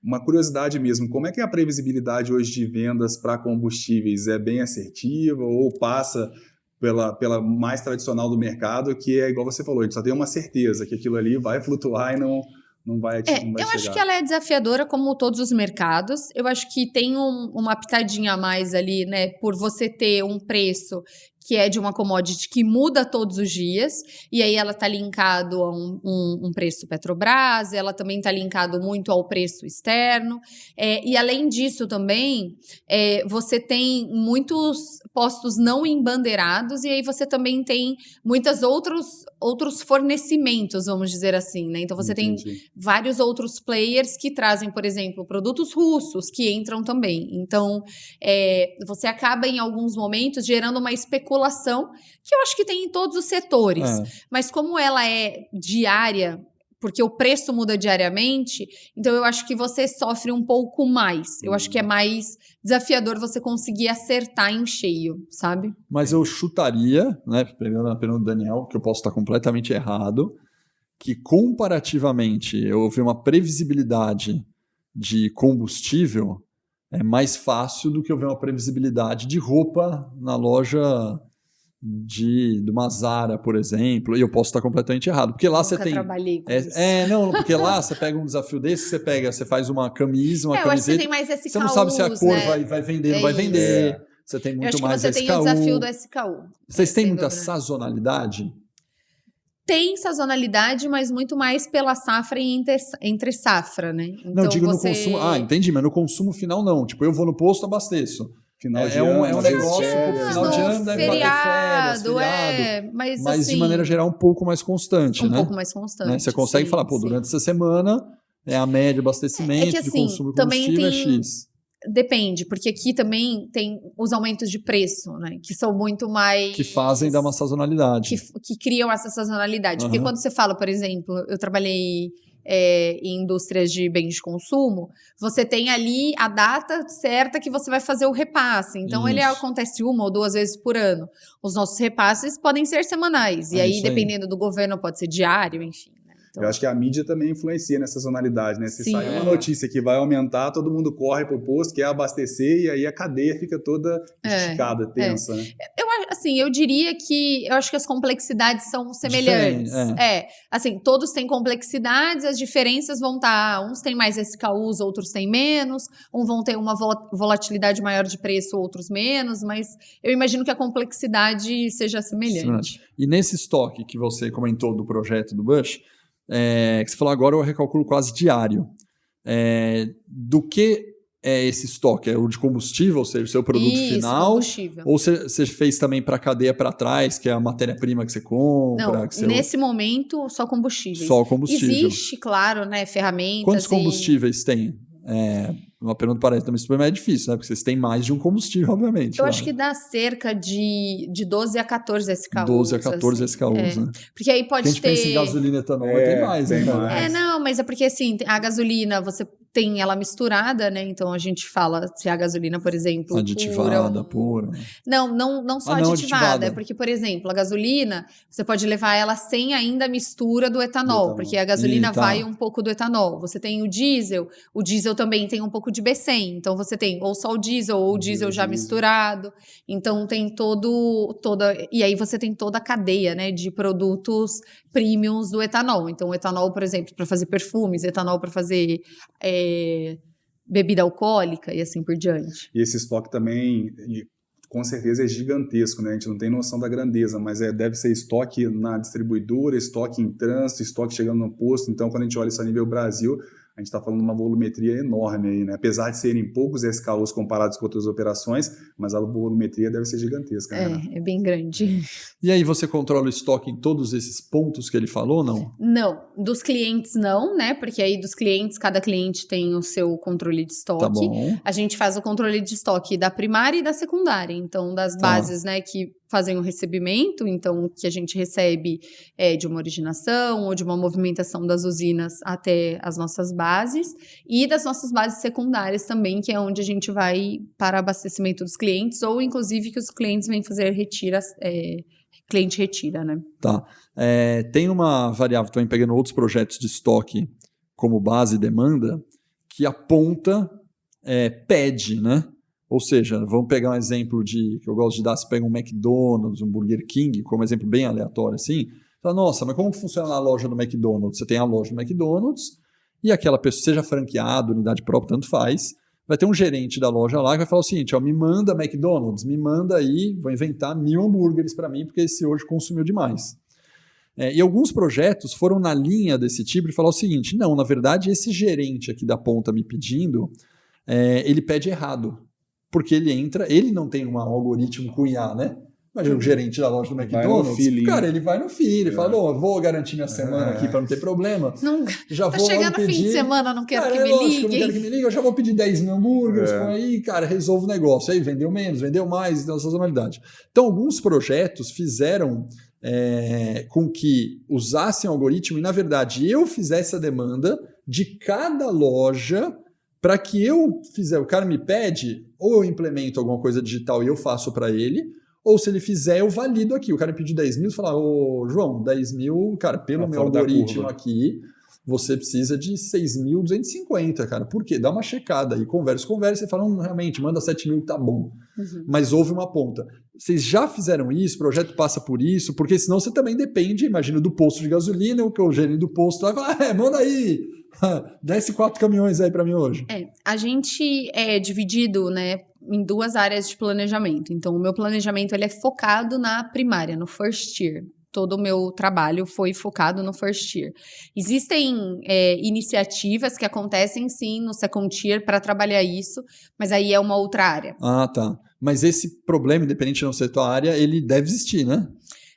C: uma curiosidade mesmo, como é que é a previsibilidade hoje de vendas para combustíveis? É bem assertiva ou passa pela mais tradicional do mercado, que é igual você falou, a gente só tem uma certeza que aquilo ali vai flutuar e não vai chegar.
B: Acho que ela é desafiadora como todos os mercados. Eu acho que tem uma pitadinha a mais ali, né, por você ter um preço que é de uma commodity que muda todos os dias, e aí ela está linkado a um preço Petrobras, ela também está linkado muito ao preço externo, e além disso também, você tem muitos postos não embandeirados, e aí você também tem muitos outros fornecimentos, vamos dizer assim, né? Então você tem vários outros players que trazem, por exemplo, produtos russos que entram também. Então, você acaba em alguns momentos gerando uma especulação que eu acho que tem em todos os setores. Mas como ela é diária, porque o preço muda diariamente, então eu acho que você sofre um pouco mais. Eu acho que é mais desafiador você conseguir acertar em cheio, sabe?
A: Mas eu chutaria, né, pegando a pergunta do Daniel, que eu posso estar completamente errado, que comparativamente eu vi uma previsibilidade de combustível é mais fácil do que eu ver uma previsibilidade de roupa na loja de uma Zara, por exemplo, e eu posso estar completamente errado, porque lá você tem...
B: trabalhei com isso.
A: Porque lá você pega um desafio desse, você faz uma camisa, uma camiseta,
B: eu acho que você tem mais SKUs,
A: você não sabe se a cor, né, vai vender, não vai vender, você tem muito mais SKU.
B: Eu acho que você tem o desafio do SKU.
A: Vocês têm muita sazonalidade?
B: Tem sazonalidade, mas muito mais pela safra e entre safra, né? Então,
A: não, digo no consumo... entendi, mas no consumo final não. Tipo, eu vou no posto, abasteço. Final de ano, um negócio, final de ano deve bater feriado, mas assim, de maneira geral um pouco mais constante, né?
B: Um pouco mais constante.
A: Né? Você consegue falar, durante essa semana a média de abastecimento, de consumo de combustível é X.
B: Depende, porque aqui também tem os aumentos de preço, né? Que são muito mais...
A: Que fazem dar uma sazonalidade.
B: Que criam essa sazonalidade. Porque quando você fala, por exemplo, eu trabalhei... em indústrias de bens de consumo, você tem ali a data certa que você vai fazer o repasse. Então, ele acontece 1 ou 2 vezes por ano. Os nossos repasses podem ser semanais. E aí, dependendo do governo, pode ser diário, enfim. Né? Então...
C: Eu acho que a mídia também influencia nessa sazonalidade, né? Se sai uma notícia que vai aumentar, todo mundo corre para o posto, quer abastecer, e aí a cadeia fica toda esticada, tensa, né?
B: Eu diria que eu acho que as complexidades são semelhantes. Assim, todos têm complexidades, as diferenças vão estar... Uns têm mais SKUs, outros têm menos. Vão ter uma volatilidade maior de preço, outros menos. Mas eu imagino que a complexidade seja semelhante.
A: E nesse estoque que você comentou do projeto do Bush, que você falou agora, eu recalculo quase diário. Do que... esse estoque? É o de combustível, ou seja, o seu produto final?
B: Combustível.
A: Ou você fez também para a cadeia para trás, que é a matéria-prima que você compra?
B: Não, nesse momento, só combustíveis.
A: Só combustível.
B: Existe, claro, né, ferramentas.
A: Quantos combustíveis tem? Uma pergunta para também, isso é difícil, né? Porque vocês têm mais de um combustível, obviamente.
B: Eu acho que dá cerca de 12 a 14 SKUs.
A: 12 a 14 SKUs, né?
B: Porque aí pode ter...
A: A gente pensa em gasolina e etanol, tem mais, né?
B: Não, mas é porque assim, a gasolina, você tem ela misturada, né? Então a gente fala se a gasolina, por exemplo,
A: aditivada, pura.
B: Não só aditivada, é porque, por exemplo, a gasolina, você pode levar ela sem ainda a mistura do etanol, porque a gasolina vai um pouco do etanol. Você tem o diesel também tem um pouco de B100, então você tem ou só o diesel ou o diesel já misturado. Então tem e aí você tem toda a cadeia, né, de produtos premiums do etanol. Então o etanol, por exemplo, para fazer perfumes, etanol para fazer bebida alcoólica e assim por diante.
C: E esse estoque também, com certeza, é gigantesco, né? A gente não tem noção da grandeza, mas deve ser estoque na distribuidora, estoque em trânsito, estoque chegando no posto. Então, quando a gente olha isso a nível Brasil, a gente está falando de uma volumetria enorme aí, né? Apesar de serem poucos SKUs comparados com outras operações, mas a volumetria deve ser gigantesca, né?
B: É bem grande.
A: E aí você controla o estoque em todos esses pontos que ele falou, não?
B: Não, dos clientes não, né? Porque aí dos clientes, cada cliente tem o seu controle de estoque.
A: Tá bom.
B: A gente faz o controle de estoque da primária e da secundária. Então, das bases, né, que fazem o recebimento, então, que a gente recebe de uma originação ou de uma movimentação das usinas até as nossas bases, e das nossas bases secundárias também, que é onde a gente vai para abastecimento dos clientes, ou inclusive que os clientes vêm fazer cliente retira, né?
A: Tá. Tem uma variável também, pegando outros projetos de estoque como base e demanda, que a ponta pede, né? Ou seja, vamos pegar um exemplo que eu gosto de dar, você pega um McDonald's, um Burger King, como exemplo bem aleatório assim, fala, nossa, mas como funciona a loja do McDonald's? Você tem a loja do McDonald's e aquela pessoa, seja franqueado, unidade própria, tanto faz, vai ter um gerente da loja lá que vai falar o seguinte, me manda McDonald's, me manda aí, vou inventar 1000 hambúrgueres para mim, porque esse hoje consumiu demais. E alguns projetos foram na linha desse tipo de falar o seguinte, não, na verdade, esse gerente aqui da ponta me pedindo, ele pede errado. Porque ele não tem um algoritmo com IA, né? Imagina o gerente da loja do McDonald's, ele vai no feeling, fala, eu vou garantir minha semana aqui para não ter problema. Já vou
B: chegando no fim de semana, não quero que me liguem.
A: Não quero que me liguem, eu já vou pedir 10 mil hambúrgueres, põe aí, cara, resolve o negócio. Aí vendeu menos, vendeu mais, então sazonalidade. Então, alguns projetos fizeram com que usassem o algoritmo e, na verdade, eu fizesse a demanda de cada loja para que eu fizer, o cara me pede, ou eu implemento alguma coisa digital e eu faço para ele, ou se ele fizer, eu valido aqui. O cara me pediu 10 mil, você fala, João, 10 mil, cara, pelo meu algoritmo aqui, você precisa de 6.250, cara. Por quê? Dá uma checada aí, conversa, você fala, realmente, manda 7 mil, tá bom. Uhum. Mas houve uma ponta. Vocês já fizeram isso, o projeto passa por isso, porque senão você também depende, imagina, do posto de gasolina, o gerente do posto vai falar, manda aí, desce 4 caminhões aí para mim hoje.
B: A gente é dividido, né, em 2 áreas de planejamento. Então, o meu planejamento ele é focado na primária, no first year. Todo o meu trabalho foi focado no first year. Existem iniciativas que acontecem, sim, no second year para trabalhar isso, mas aí é uma outra área.
A: Ah, tá. Mas esse problema, independente de não ser tua área, ele deve existir, né?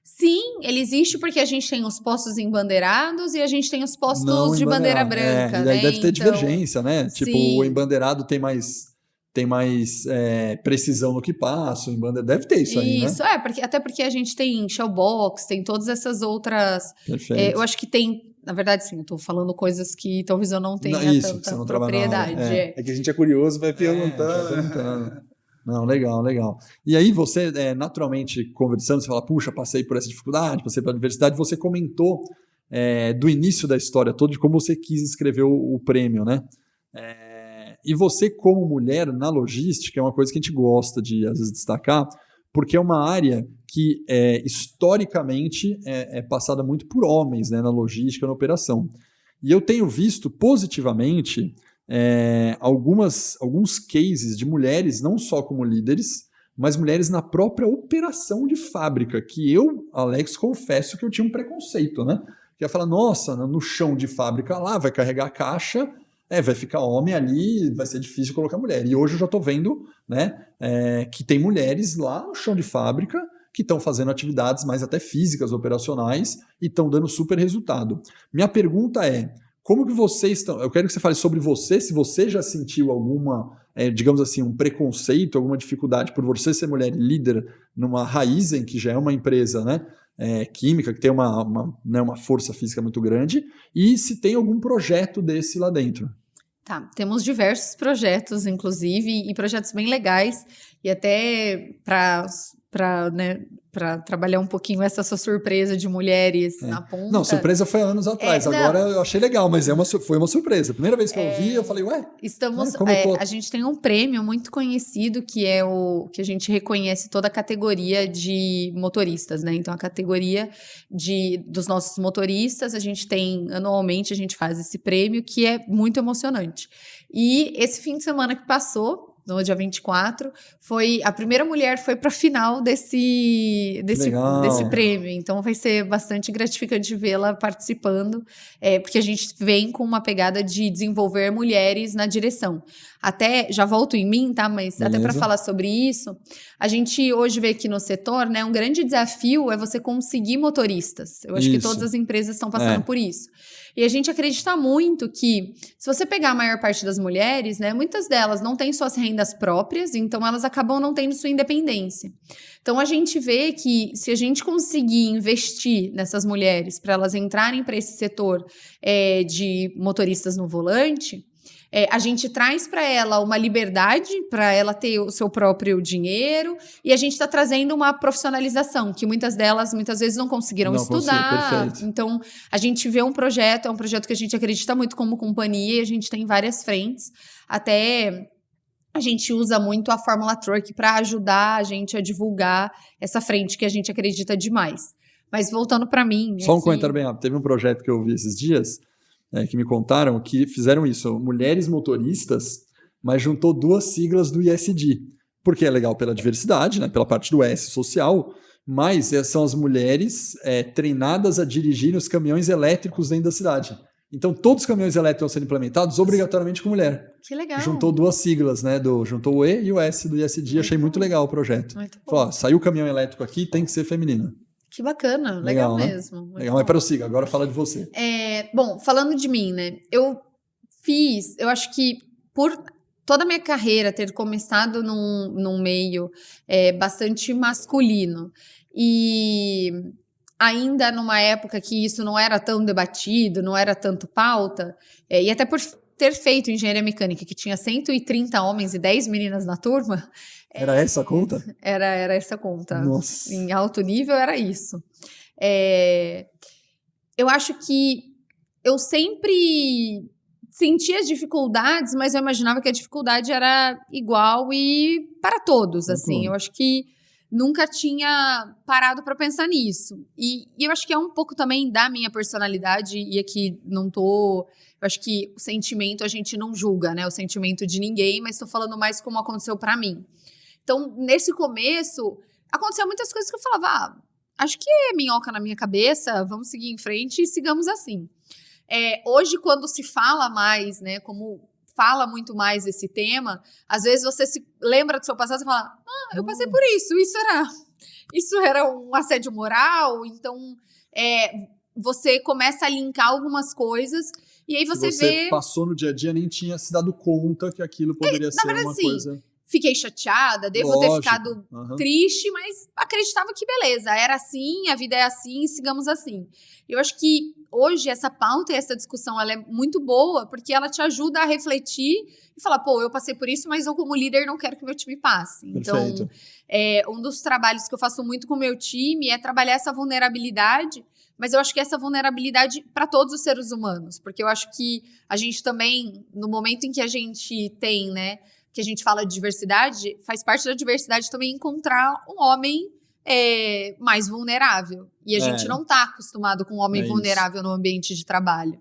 B: Sim, ele existe porque a gente tem os postos embandeirados e a gente tem os postos de bandeira branca,
A: e
B: né?
A: Daí deve ter divergência, né?
B: Sim.
A: Tipo, o embandeirado tem mais precisão no que passa, o embandeirado deve ter isso aí, né?
B: Isso, até porque a gente tem Shellbox, tem todas essas outras...
A: Perfeito.
B: Eu acho que tem... Na verdade, sim, eu tô falando coisas que talvez eu não tenha tanta propriedade.
C: É que a gente é curioso, vai perguntando.
A: Não, legal. E aí você, naturalmente, conversando, você fala, puxa, passei por essa dificuldade, passei pela universidade, você comentou do início da história toda, de como você quis escrever o prêmio, né? E você, como mulher na logística, é uma coisa que a gente gosta de, às vezes, destacar, porque é uma área que, historicamente, é passada muito por homens, né, na logística, na operação. E eu tenho visto positivamente... alguns cases de mulheres, não só como líderes, mas mulheres na própria operação de fábrica, que eu, Alex, confesso que eu tinha um preconceito, né? Que ia falar, nossa, no chão de fábrica lá, vai carregar a caixa, vai ficar homem ali, vai ser difícil colocar mulher. E hoje eu já estou vendo, né, que tem mulheres lá no chão de fábrica que estão fazendo atividades mais até físicas, operacionais, e estão dando super resultado. Minha pergunta é, como que vocês estão... Eu quero que você fale sobre você, se você já sentiu alguma, digamos assim, um preconceito, alguma dificuldade por você ser mulher líder numa Raízen, que já é uma empresa, né, química, que tem uma força física muito grande, e se tem algum projeto desse lá dentro.
B: Tá, temos diversos projetos, inclusive, e projetos bem legais, e até para trabalhar um pouquinho essa sua surpresa de mulheres na ponta.
A: Não, surpresa foi anos atrás, agora eu achei legal, mas foi uma surpresa. Primeira vez que eu vi, eu falei, ué...
B: A gente tem um prêmio muito conhecido, que é o que a gente reconhece toda a categoria de motoristas, né? Então, a categoria dos nossos motoristas, anualmente, a gente faz esse prêmio, que é muito emocionante. E esse fim de semana que passou, no dia 24, a primeira mulher foi para a final desse prêmio. Então vai ser bastante gratificante vê-la participando, porque a gente vem com uma pegada de desenvolver mulheres na direção. Até, já volto em mim, tá? Mas
A: beleza.
B: Até para falar sobre isso, a gente hoje vê aqui no setor, né? Um grande desafio é você conseguir motoristas. Eu acho que todas as empresas estão passando por isso. E a gente acredita muito que, se você pegar a maior parte das mulheres, né, muitas delas não têm suas rendas próprias, então elas acabam não tendo sua independência. Então a gente vê que, se a gente conseguir investir nessas mulheres para elas entrarem para esse setor de motoristas no volante, a gente traz para ela uma liberdade, para ela ter o seu próprio dinheiro, e a gente está trazendo uma profissionalização, que muitas vezes não conseguiram estudar. Então, a gente vê um projeto, é um projeto que a gente acredita muito como companhia, e a gente tem várias frentes. Até a gente usa muito a Fórmula Truck para ajudar a gente a divulgar essa frente que a gente acredita demais. Mas voltando para mim...
A: Só um comentário bem rápido. Teve um projeto que eu vi esses dias, que me contaram que fizeram isso, mulheres motoristas, mas juntou 2 siglas do ISD, porque é legal pela diversidade, né, pela parte do S social, mas são as mulheres treinadas a dirigir os caminhões elétricos dentro da cidade. Então, todos os caminhões elétricos sendo implementados obrigatoriamente com mulher.
B: Que legal.
A: Juntou 2 siglas, né, juntou o E e o S do ISD, achei muito legal o projeto.
B: Muito bom.
A: Falou, saiu o caminhão elétrico aqui, tem que ser feminina.
B: Que bacana, legal
A: né?
B: mesmo.
A: Legal, mas prossiga, agora fala de você.
B: Bom, falando de mim, né? Eu acho que por toda a minha carreira ter começado num meio bastante masculino e ainda numa época que isso não era tão debatido, não era tanto pauta, e até por ter feito engenharia mecânica, que tinha 130 homens e 10 meninas na turma...
A: Era essa a conta?
B: Era essa conta.
A: Nossa.
B: Em alto nível era isso. Eu acho que eu sempre senti as dificuldades, mas eu imaginava que a dificuldade era igual e para todos, assim. Eu acho que nunca tinha parado para pensar nisso. E eu acho que é um pouco também da minha personalidade, e aqui eu acho que o sentimento a gente não julga, né? O sentimento de ninguém, mas estou falando mais como aconteceu para mim. Então, nesse começo, aconteceu muitas coisas que eu falava, acho que é minhoca na minha cabeça, vamos seguir em frente e sigamos assim. Hoje, quando se fala mais, né, como fala muito mais esse tema, às vezes você se lembra do seu passado e fala, eu passei por isso era um assédio moral, então você começa a linkar algumas coisas e aí você vê...
A: passou no dia a dia, nem tinha se dado conta que aquilo poderia ser uma coisa...
B: Fiquei chateada, devo ter ficado triste, mas acreditava que beleza, era assim, a vida é assim, sigamos assim. Eu acho que hoje essa pauta e essa discussão ela é muito boa, porque ela te ajuda a refletir e falar, eu passei por isso, mas eu como líder não quero que meu time passe.
A: Perfeito.
B: Então, um dos trabalhos que eu faço muito com o meu time é trabalhar essa vulnerabilidade, mas eu acho que essa vulnerabilidade para todos os seres humanos, porque eu acho que a gente também, no momento em que a gente tem, né, que a gente fala de diversidade, faz parte da diversidade também encontrar um homem mais vulnerável. E a gente não está acostumado com um homem vulnerável no ambiente de trabalho.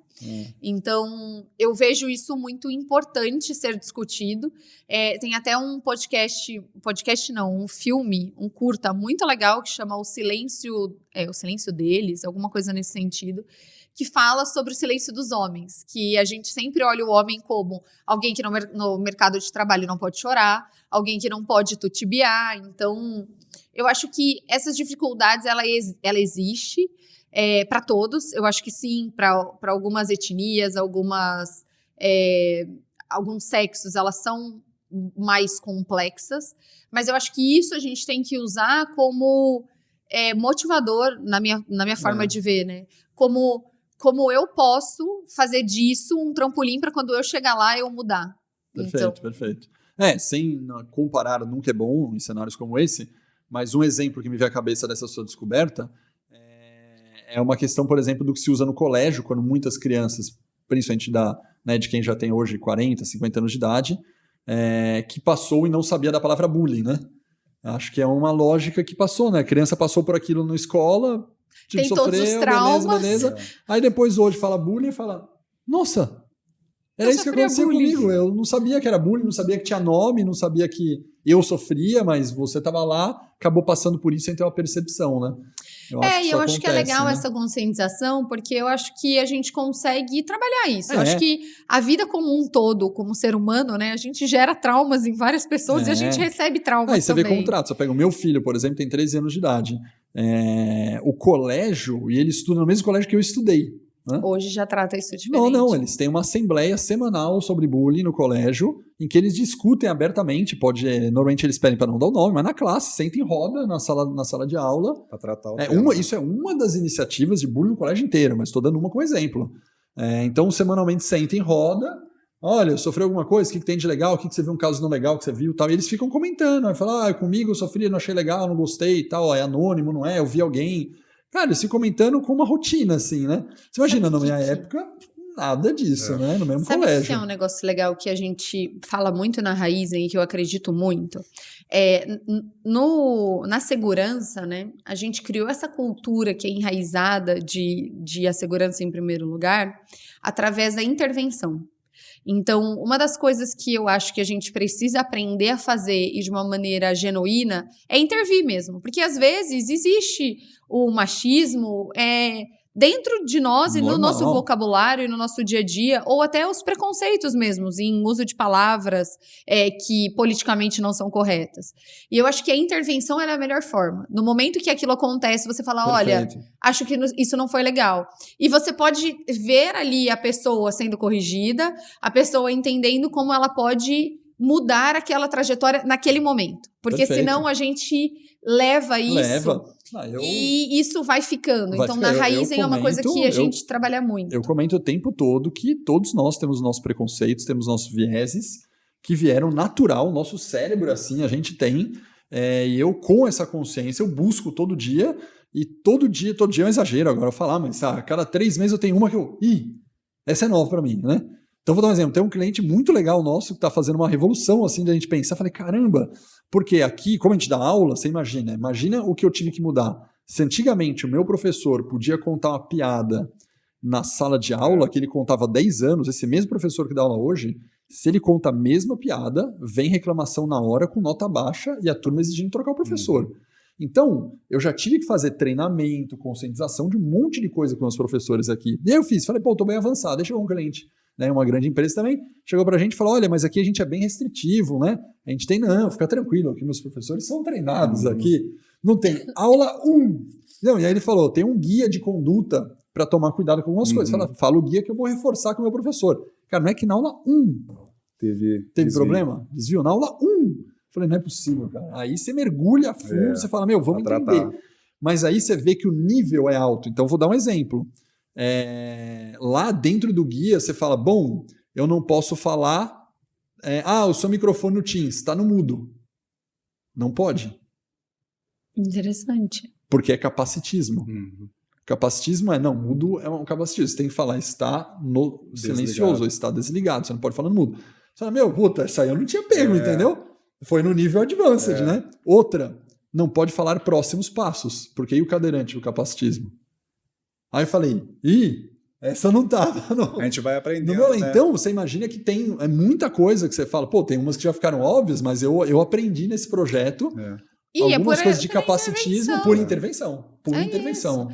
B: Então, eu vejo isso muito importante ser discutido. Tem até um um filme, um curta muito legal que chama O Silêncio Deles, alguma coisa nesse sentido, que fala sobre o silêncio dos homens, que a gente sempre olha o homem como alguém que no mercado de trabalho não pode chorar, alguém que não pode tutibiar. Então, eu acho que essas dificuldades, ela existe para todos. Eu acho que sim, para algumas etnias, alguns sexos, elas são mais complexas, mas eu acho que isso a gente tem que usar como motivador, na minha forma de ver, né? Como como eu posso fazer disso um trampolim para quando eu chegar lá eu mudar.
A: Perfeito, perfeito. Sem comparar, nunca é bom em cenários como esse, mas um exemplo que me veio à cabeça dessa sua descoberta é uma questão, por exemplo, do que se usa no colégio, quando muitas crianças, principalmente de quem já tem hoje 40, 50 anos de idade, que passou e não sabia da palavra bullying, né? Acho que é uma lógica que passou, né? A criança passou por aquilo na escola,
B: tem todos os traumas.
A: beleza. Aí depois hoje fala bullying e fala, nossa, era isso que acontecia comigo. Eu não sabia que era bullying, não sabia que tinha nome, não sabia que eu sofria, mas você estava lá, acabou passando por isso sem ter uma percepção, né? Eu acho
B: que é legal essa conscientização, porque eu acho que a gente consegue trabalhar isso. Eu acho que a vida como um todo, como ser humano, né? A gente gera traumas em várias pessoas e a gente recebe traumas
A: Aí você
B: também.
A: vê contrato. Você pega o meu filho, por exemplo, tem 13 anos de idade. O colégio, e ele estuda no mesmo colégio que eu estudei. Né?
B: Hoje já trata isso diferente.
A: Não, eles têm uma assembleia semanal sobre bullying no colégio, em que eles discutem abertamente, normalmente eles pedem para não dar o nome, mas na classe, sentem em roda na sala de aula.
C: Para tratar o tema.
A: Isso é uma das iniciativas de bullying no colégio inteiro, mas estou dando uma como exemplo. Então, semanalmente sentem em roda, olha, sofreu alguma coisa, o que tem de legal, o que você viu um caso não legal que você viu, tal, e eles ficam comentando, aí falam, comigo eu sofri, não achei legal, não gostei e tal, é anônimo, não é, eu vi alguém... Cara, eles ficam comentando com uma rotina, assim, né? Você imagina, na minha época, nada disso, né? No mesmo colégio.
B: Sabe que é um negócio legal que a gente fala muito na Raizen e que eu acredito muito? Na segurança, né? A gente criou essa cultura que é enraizada de a segurança em primeiro lugar através da intervenção. Então, uma das coisas que eu acho que a gente precisa aprender a fazer e de uma maneira genuína é intervir mesmo. Porque, às vezes, existe o machismo dentro de nós e no nosso vocabulário e no nosso dia a dia, ou até os preconceitos mesmos, em uso de palavras que politicamente não são corretas. E eu acho que a intervenção é a melhor forma. No momento que aquilo acontece, você fala, olha, acho que isso não foi legal. E você pode ver ali a pessoa sendo corrigida, a pessoa entendendo como ela pode mudar aquela trajetória naquele momento. Porque senão a gente leva isso... E isso vai ficando. Então, na Raizen é uma coisa que a gente trabalha muito.
A: Eu comento o tempo todo que todos nós temos nossos preconceitos, temos nossos vieses, que vieram natural, nosso cérebro, assim, a gente tem. E eu, com essa consciência, eu busco todo dia, e todo dia é um exagero agora eu falar, mas a cada 3 meses eu tenho uma que essa é nova pra mim, né? Então, vou dar um exemplo. Tem um cliente muito legal nosso que está fazendo uma revolução, assim, de a gente pensar. Falei, caramba, porque aqui, como a gente dá aula, você imagina o que eu tive que mudar. Se antigamente o meu professor podia contar uma piada na sala de aula, que ele contava há 10 anos, esse mesmo professor que dá aula hoje, se ele conta a mesma piada, vem reclamação na hora com nota baixa e a turma exigindo trocar o professor. Então, eu já tive que fazer treinamento, conscientização de um monte de coisa com os professores aqui. E aí eu falei, tô bem avançado, deixa eu ver um cliente. Uma grande empresa também, chegou pra gente e falou, olha, mas aqui a gente é bem restritivo, né? A gente tem, fica tranquilo, aqui meus professores são treinados aqui, não tem aula 1. Não, e aí ele falou, tem um guia de conduta para tomar cuidado com algumas coisas. Fala o guia que eu vou reforçar com o meu professor. Cara, não é que na aula 1 teve problema? Desvio? Na aula 1. Falei, não é possível, cara. Aí você mergulha a fundo, você fala, vamos entender. Mas aí você vê que o nível é alto. Então, vou dar um exemplo. Lá dentro do guia você fala, bom, eu não posso falar o seu microfone no Teams está no mudo. Não pode.
B: Interessante.
A: Porque é capacitismo. Capacitismo mudo é um capacitismo. Você tem que falar está no silencioso ou está desligado. Você não pode falar no mudo. Você fala, essa aí eu não tinha pego, entendeu? Foi no nível advanced, né? Outra, não pode falar próximos passos, porque aí o cadeirante do capacitismo. Aí eu falei, essa não tava.
C: A gente vai aprendendo, né?
A: Então, você imagina que tem muita coisa que você fala, tem umas que já ficaram óbvias, mas eu aprendi nesse projeto algumas coisas de capacitismo por intervenção.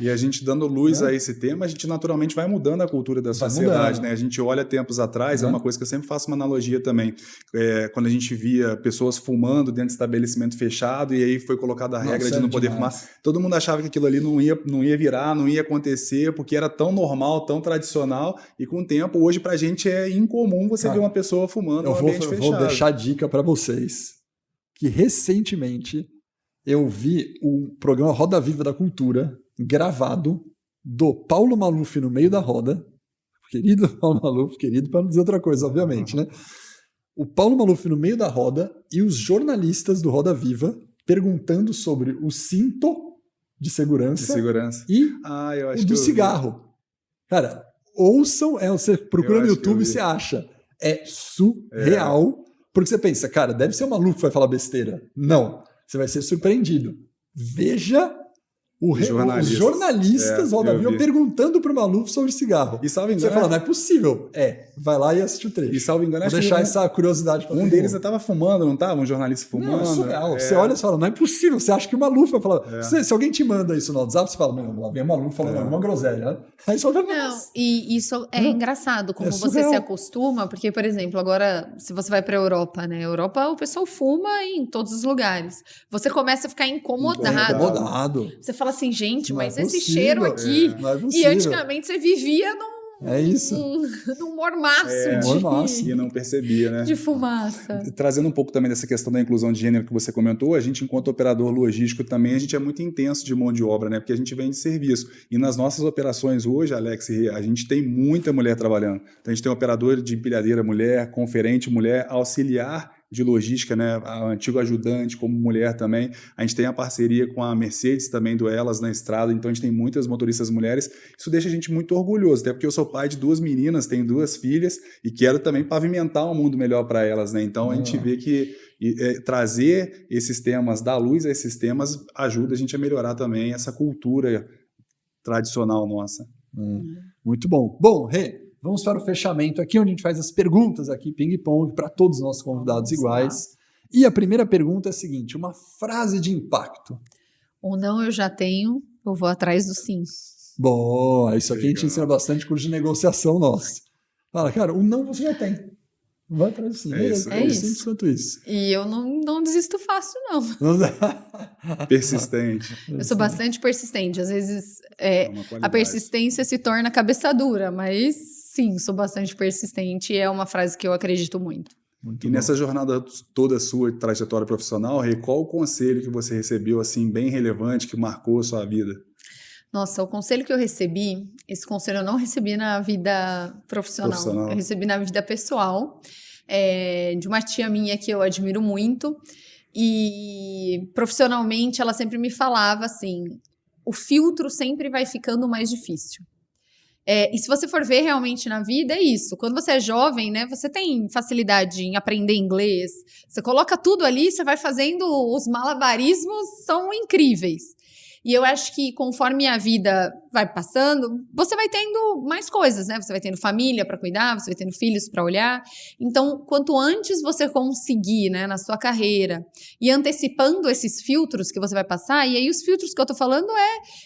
C: E a gente dando luz a esse tema, a gente naturalmente vai mudando a cultura da sociedade, né? A gente olha tempos atrás, é uma coisa que eu sempre faço uma analogia também. Quando a gente via pessoas fumando dentro de estabelecimento fechado e aí foi colocada a regra de não poder fumar, todo mundo achava que aquilo ali não ia virar, não ia acontecer, porque era tão normal, tão tradicional, e com o tempo, hoje pra gente é incomum você ver uma pessoa fumando no ambiente fechado.
A: Eu vou deixar a dica pra vocês, que recentemente eu vi o programa Roda Viva da Cultura gravado do Paulo Maluf no meio da roda, querido Paulo Maluf, querido para não dizer outra coisa, obviamente, né? O Paulo Maluf no meio da roda e os jornalistas do Roda Viva perguntando sobre o cinto de segurança, e
C: eu acho
A: o do cigarro. Cara, ouçam, você procura no YouTube e você acha. É surreal, porque você pensa, cara, deve ser o Maluf que vai falar besteira. Não, você vai ser surpreendido. Veja os jornalistas Roda Viva perguntando pro Maluf sobre cigarro.
C: E salvo engano,
A: você fala, não é possível. Vai lá e assiste o trecho.
C: E salvo engano,
A: vou deixar essa curiosidade para
C: um deles estava fumando, não estava? Um jornalista fumando.
A: Não, é surreal. Você olha e fala, não é possível. Você acha que o Maluf vai falar. Se alguém te manda isso no WhatsApp, você fala, não, lá vem o Maluf falando uma groselha. Aí só
B: não, e isso é engraçado, como você se acostuma, porque, por exemplo, agora, se você vai para a Europa, né? Europa, o pessoal fuma em todos os lugares. Você começa a ficar incomodado. Você fala assim, gente, mas esse cheiro aqui... E antigamente você vivia num mormaço
C: e não percebia, né?
B: De fumaça.
C: Trazendo um pouco também dessa questão da inclusão de gênero que você comentou, a gente, enquanto operador logístico também, a gente é muito intenso de mão de obra, né? Porque a gente vende serviço. E nas nossas operações hoje, Alex, a gente tem muita mulher trabalhando. Então a gente tem operador de empilhadeira mulher, conferente mulher, auxiliar de logística, né, a antigo ajudante como mulher também. A gente tem a parceria com a Mercedes também do Elas na Estrada, então a gente tem muitas motoristas mulheres. Isso deixa a gente muito orgulhoso, até porque eu sou pai de 2 meninas, tenho 2 filhas e quero também pavimentar um mundo melhor para elas, né? Então a gente vê que trazer esses temas, dar luz a esses temas, ajuda a gente a melhorar também essa cultura tradicional nossa.
A: Muito bom. Bom, Rê, vamos para o fechamento aqui, onde a gente faz as perguntas aqui, ping-pong, para todos os nossos convidados iguais. E a primeira pergunta é a seguinte, uma frase de impacto.
B: O não eu já tenho, eu vou atrás do sim.
A: Boa, isso aqui a gente ensina bastante curso de negociação nosso. Fala, cara, o não você já tem. Vai atrás do sim.
C: É isso.
A: Simples quanto isso.
B: E eu não desisto fácil, não.
C: Persistente.
B: Eu sou bastante persistente. Às vezes a persistência se torna cabeça dura, mas sim, sou bastante persistente e é uma frase que eu acredito muito.
C: E nessa jornada toda sua de trajetória profissional, Rê, qual o conselho que você recebeu assim bem relevante que marcou a sua vida?
B: Nossa, o conselho que eu recebi, esse conselho eu não recebi na vida profissional. Eu recebi na vida pessoal, de uma tia minha que eu admiro muito, e profissionalmente ela sempre me falava assim, o filtro sempre vai ficando mais difícil. E se você for ver realmente na vida, é isso. Quando você é jovem, né, você tem facilidade em aprender inglês, você coloca tudo ali, você vai fazendo, os malabarismos são incríveis. E eu acho que conforme a vida vai passando, você vai tendo mais coisas, né? Você vai tendo família para cuidar, você vai tendo filhos para olhar. Então, quanto antes você conseguir, né, na sua carreira, e antecipando esses filtros que você vai passar, e aí os filtros que eu tô falando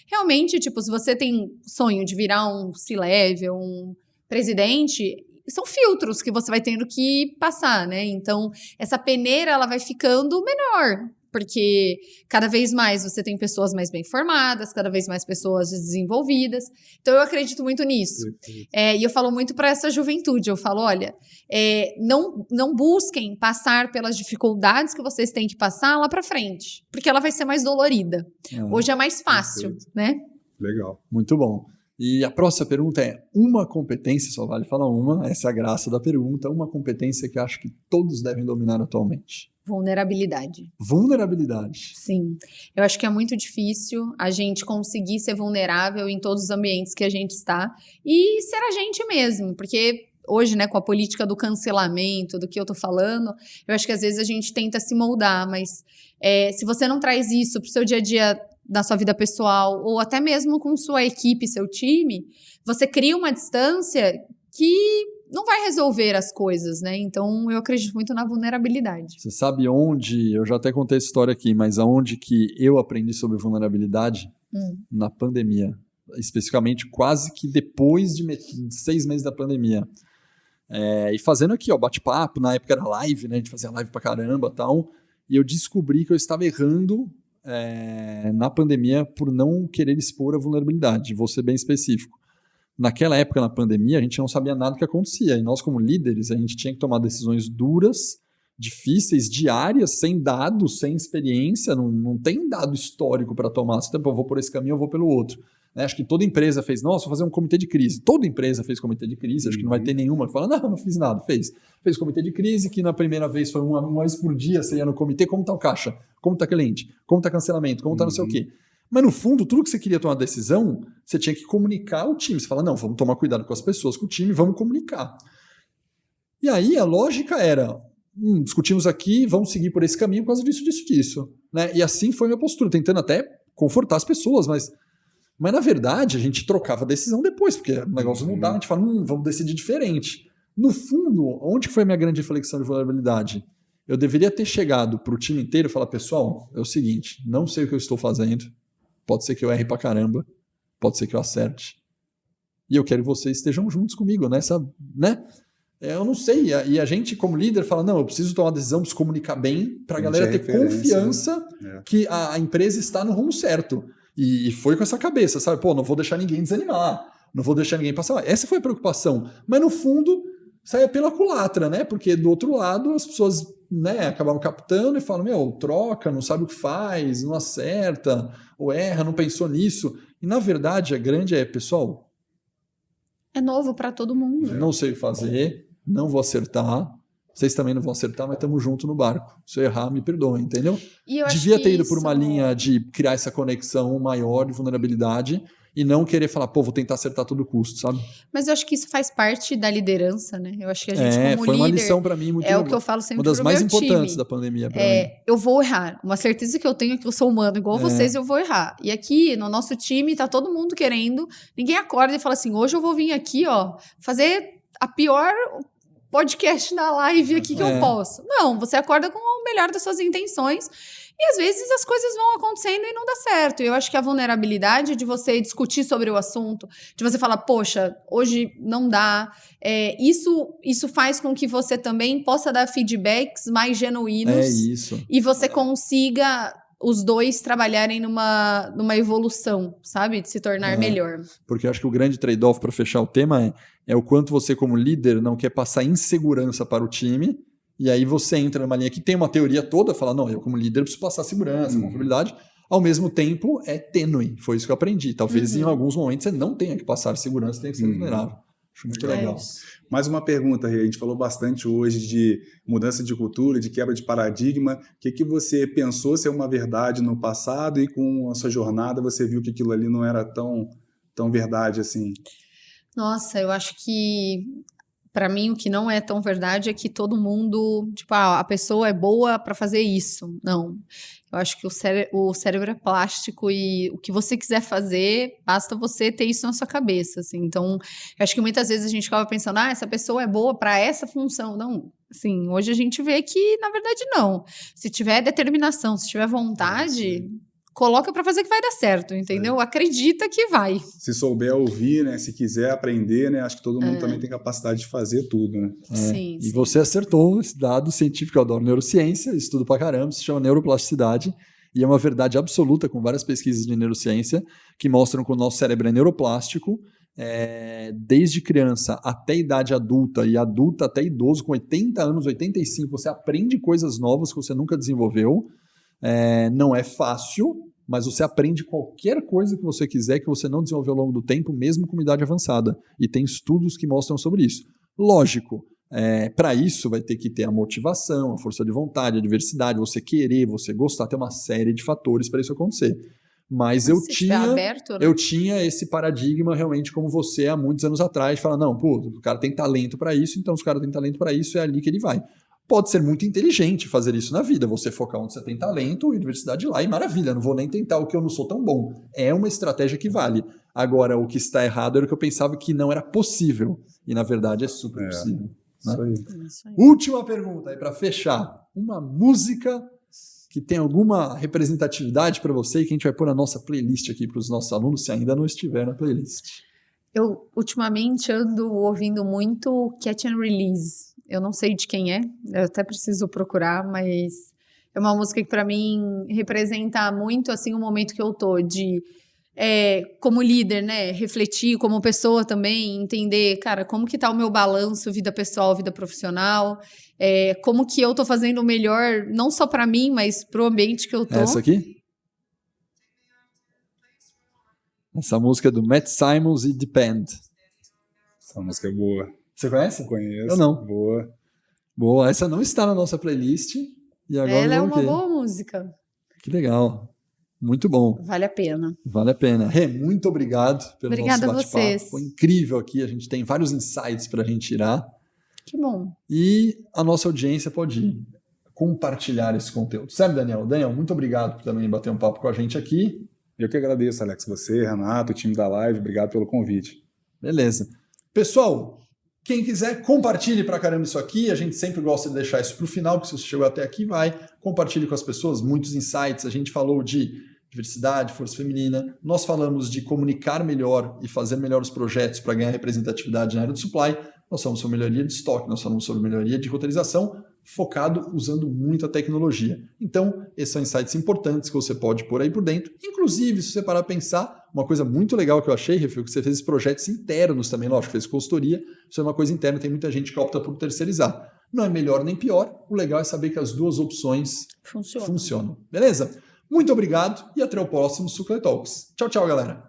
B: realmente, tipo, se você tem sonho de virar um C-level, um presidente, são filtros que você vai tendo que passar, né? Então, essa peneira, ela vai ficando menor. Porque cada vez mais você tem pessoas mais bem formadas, cada vez mais pessoas desenvolvidas. Então, eu acredito muito nisso. E eu falo muito para essa juventude. Eu falo, olha, não busquem passar pelas dificuldades que vocês têm que passar lá para frente. Porque ela vai ser mais dolorida. Hoje é mais fácil, né?
C: Legal.
A: Muito bom. E a próxima pergunta é, uma competência, só vale falar uma, essa é a graça da pergunta, uma competência que eu acho que todos devem dominar atualmente.
B: Vulnerabilidade.
A: Vulnerabilidade.
B: Sim. Eu acho que é muito difícil a gente conseguir ser vulnerável em todos os ambientes que a gente está e ser a gente mesmo, porque hoje, né, com a política do cancelamento, do que eu tô falando, eu acho que às vezes a gente tenta se moldar, mas se você não traz isso pro seu dia a dia na sua vida pessoal ou até mesmo com sua equipe, seu time, você cria uma distância que não vai resolver as coisas, né? Então, eu acredito muito na vulnerabilidade.
A: Você sabe onde, eu já até contei essa história aqui, mas aonde que eu aprendi sobre vulnerabilidade? Na pandemia. Especificamente, quase que depois de 6 meses da pandemia. E fazendo aqui, ó, bate-papo, na época era live, né? A gente fazia live pra caramba e tal. E eu descobri que eu estava errando na pandemia por não querer expor a vulnerabilidade. Vou ser bem específico. Naquela época, na pandemia, a gente não sabia nada do que acontecia. E nós, como líderes, a gente tinha que tomar decisões duras, difíceis, diárias, sem dados, sem experiência. Não tem dado histórico para tomar. Você, eu vou por esse caminho, eu vou pelo outro. né? Acho que toda empresa fez, nossa, vou fazer um comitê de crise. Toda empresa fez comitê de crise, acho que não vai ter nenhuma que fala, não fiz nada, fez. Fez comitê de crise, que na primeira vez foi uma vez por dia, você ia no comitê, como tá o caixa, como tá cliente, como tá cancelamento, como tá não sei o quê. Mas no fundo, tudo que você queria tomar decisão, você tinha que comunicar ao time. Você fala, não, vamos tomar cuidado com as pessoas, com o time, vamos comunicar. E aí a lógica era, discutimos aqui, vamos seguir por esse caminho por causa disso. Né? E assim foi a minha postura, tentando até confortar as pessoas, mas na verdade a gente trocava a decisão depois, porque o negócio mudava, a gente fala, vamos decidir diferente. No fundo, onde foi a minha grande reflexão de vulnerabilidade? Eu deveria ter chegado para o time inteiro e falar, pessoal, é o seguinte, não sei o que eu estou fazendo, pode ser que eu erre pra caramba, pode ser que eu acerte, e eu quero que vocês estejam juntos comigo nessa, né? Eu não sei, e a gente como líder fala, não, eu preciso tomar uma decisão, preciso comunicar bem para a galera ter confiança que a empresa está no rumo certo. E foi com essa cabeça, sabe? Pô, não vou deixar ninguém desanimar, não vou deixar ninguém passar. Essa foi a preocupação. Mas no fundo, saia pela culatra, né? Porque do outro lado, as pessoas, né, acabavam captando e falam, meu, troca, não sabe o que faz, não acerta, ou erra, não pensou nisso. E na verdade, a grande pessoal...
B: É novo para todo mundo.
A: Não sei o que fazer, não vou acertar, vocês também não vão acertar, mas estamos juntos no barco. Se eu errar, me perdoem, entendeu? Devia ter ido por uma linha de criar essa conexão maior de vulnerabilidade e não querer falar, pô, vou tentar acertar a todo custo, sabe?
B: Mas eu acho que isso faz parte da liderança, né? Eu acho que a gente, como
A: foi
B: líder,
A: uma lição para mim muito
B: é o que eu falo sempre
A: uma das
B: pro
A: mais
B: meu
A: importantes
B: time.
A: da pandemia para mim.
B: Eu vou errar. Uma certeza que eu tenho é que eu sou humano igual vocês, eu vou errar. E aqui, no nosso time, tá todo mundo querendo. Ninguém acorda e fala assim, hoje eu vou vir aqui, ó, fazer a pior podcast na live aqui que eu posso. Não, você acorda com o melhor das suas intenções e às vezes as coisas vão acontecendo e não dá certo. Eu acho que a vulnerabilidade de você discutir sobre o assunto, de você falar, poxa, hoje não dá, isso faz com que você também possa dar feedbacks mais genuínos e você consiga os dois trabalharem numa evolução, sabe? De se tornar melhor.
A: Porque eu acho que o grande trade-off para fechar o tema é o quanto você, como líder, não quer passar insegurança para o time, e aí você entra numa linha que tem uma teoria toda, fala, não, eu como líder preciso passar segurança, confiabilidade, ao mesmo tempo é tênue, foi isso que eu aprendi. Talvez em alguns momentos você não tenha que passar segurança, tenha que ser vulnerável. Acho muito legal.
C: Mais uma pergunta, Rê. A gente falou bastante hoje de mudança de cultura, de quebra de paradigma. O que você pensou ser uma verdade no passado e com a sua jornada você viu que aquilo ali não era tão verdade assim?
B: Nossa, eu acho que para mim o que não é tão verdade é que todo mundo, tipo, a pessoa é boa para fazer isso. Não. Eu acho que o cérebro é plástico e o que você quiser fazer, basta você ter isso na sua cabeça, assim. Então, eu acho que muitas vezes a gente ficava pensando, essa pessoa é boa para essa função. Não, assim, hoje a gente vê que, na verdade, não. Se tiver determinação, se tiver vontade, coloca para fazer que vai dar certo, entendeu? Acredita que vai.
C: Se souber ouvir, né? Se quiser aprender, né? Acho que todo mundo também tem capacidade de fazer tudo, né?
B: Sim.
A: E você acertou esse dado científico, eu adoro neurociência, estudo pra caramba, se chama neuroplasticidade, e é uma verdade absoluta com várias pesquisas de neurociência que mostram que o nosso cérebro é neuroplástico, desde criança até idade adulta, e adulta até idoso, com 80 anos, 85, você aprende coisas novas que você nunca desenvolveu. Não é fácil, mas você aprende qualquer coisa que você quiser que você não desenvolveu ao longo do tempo, mesmo com idade avançada. E tem estudos que mostram sobre isso. Lógico, para isso vai ter que ter a motivação, a força de vontade, a diversidade, você querer, você gostar, tem uma série de fatores para isso acontecer. Mas eu tinha esse paradigma realmente como você há muitos anos atrás, de falar, não, o cara tem talento para isso, então se o cara tem talento para isso, é ali que ele vai. Pode ser muito inteligente fazer isso na vida, você focar onde você tem talento e diversidade lá, e maravilha, não vou nem tentar o que eu não sou tão bom. É uma estratégia que vale. Agora, o que está errado era o que eu pensava que não era possível, e na verdade é super possível. Né?
B: Isso aí.
A: Última pergunta aí para fechar. Uma música que tem alguma representatividade para você e que a gente vai pôr na nossa playlist aqui para os nossos alunos, se ainda não estiver na playlist.
B: Eu, ultimamente, ando ouvindo muito Catch and Release. Eu não sei de quem é, eu até preciso procurar, mas é uma música que para mim representa muito assim o momento que eu tô de como líder, né, refletir como pessoa também, entender, cara, como que tá o meu balanço, vida pessoal, vida profissional, como que eu tô fazendo o melhor, não só para mim, mas pro ambiente que eu tô.
A: Essa aqui? Essa música é do Matt Simons e Depend.
C: Essa música é boa.
A: Você conhece?
C: Conheço.
A: Eu não.
C: Boa.
A: Boa, essa não está na nossa playlist. E agora
B: Ela é
A: vamos
B: uma
A: ver.
B: boa música.
A: Que legal. Muito bom.
B: Vale a pena.
A: Vale a pena. Rê, muito obrigado pelo
B: Obrigada
A: nosso
B: a
A: bate-papo.
B: vocês.
A: Foi incrível aqui. A gente tem vários insights para a gente tirar.
B: Que bom.
A: E a nossa audiência pode compartilhar esse conteúdo. Certo, Daniel? Daniel, muito obrigado por também bater um papo com a gente aqui.
C: Eu que agradeço, Alex. Você, Renato, o time da live, obrigado pelo convite.
A: Beleza. Pessoal, quem quiser, compartilhe pra caramba isso aqui. A gente sempre gosta de deixar isso pro final, porque se você chegou até aqui, compartilhe com as pessoas. Muitos insights. A gente falou de diversidade, força feminina. Nós falamos de comunicar melhor e fazer melhor os projetos para ganhar representatividade na área do supply. Nós falamos sobre melhoria de estoque, nós falamos sobre melhoria de roteirização, focado usando muita tecnologia. Então, esses são insights importantes que você pode pôr aí por dentro. Inclusive, se você parar a pensar, uma coisa muito legal que eu achei, Refil, que você fez projetos internos também, lógico, fez consultoria, isso é uma coisa interna, tem muita gente que opta por terceirizar. Não é melhor nem pior, o legal é saber que as duas opções funcionam. Beleza? Muito obrigado e até o próximo Sucre Talks. Tchau, tchau, galera!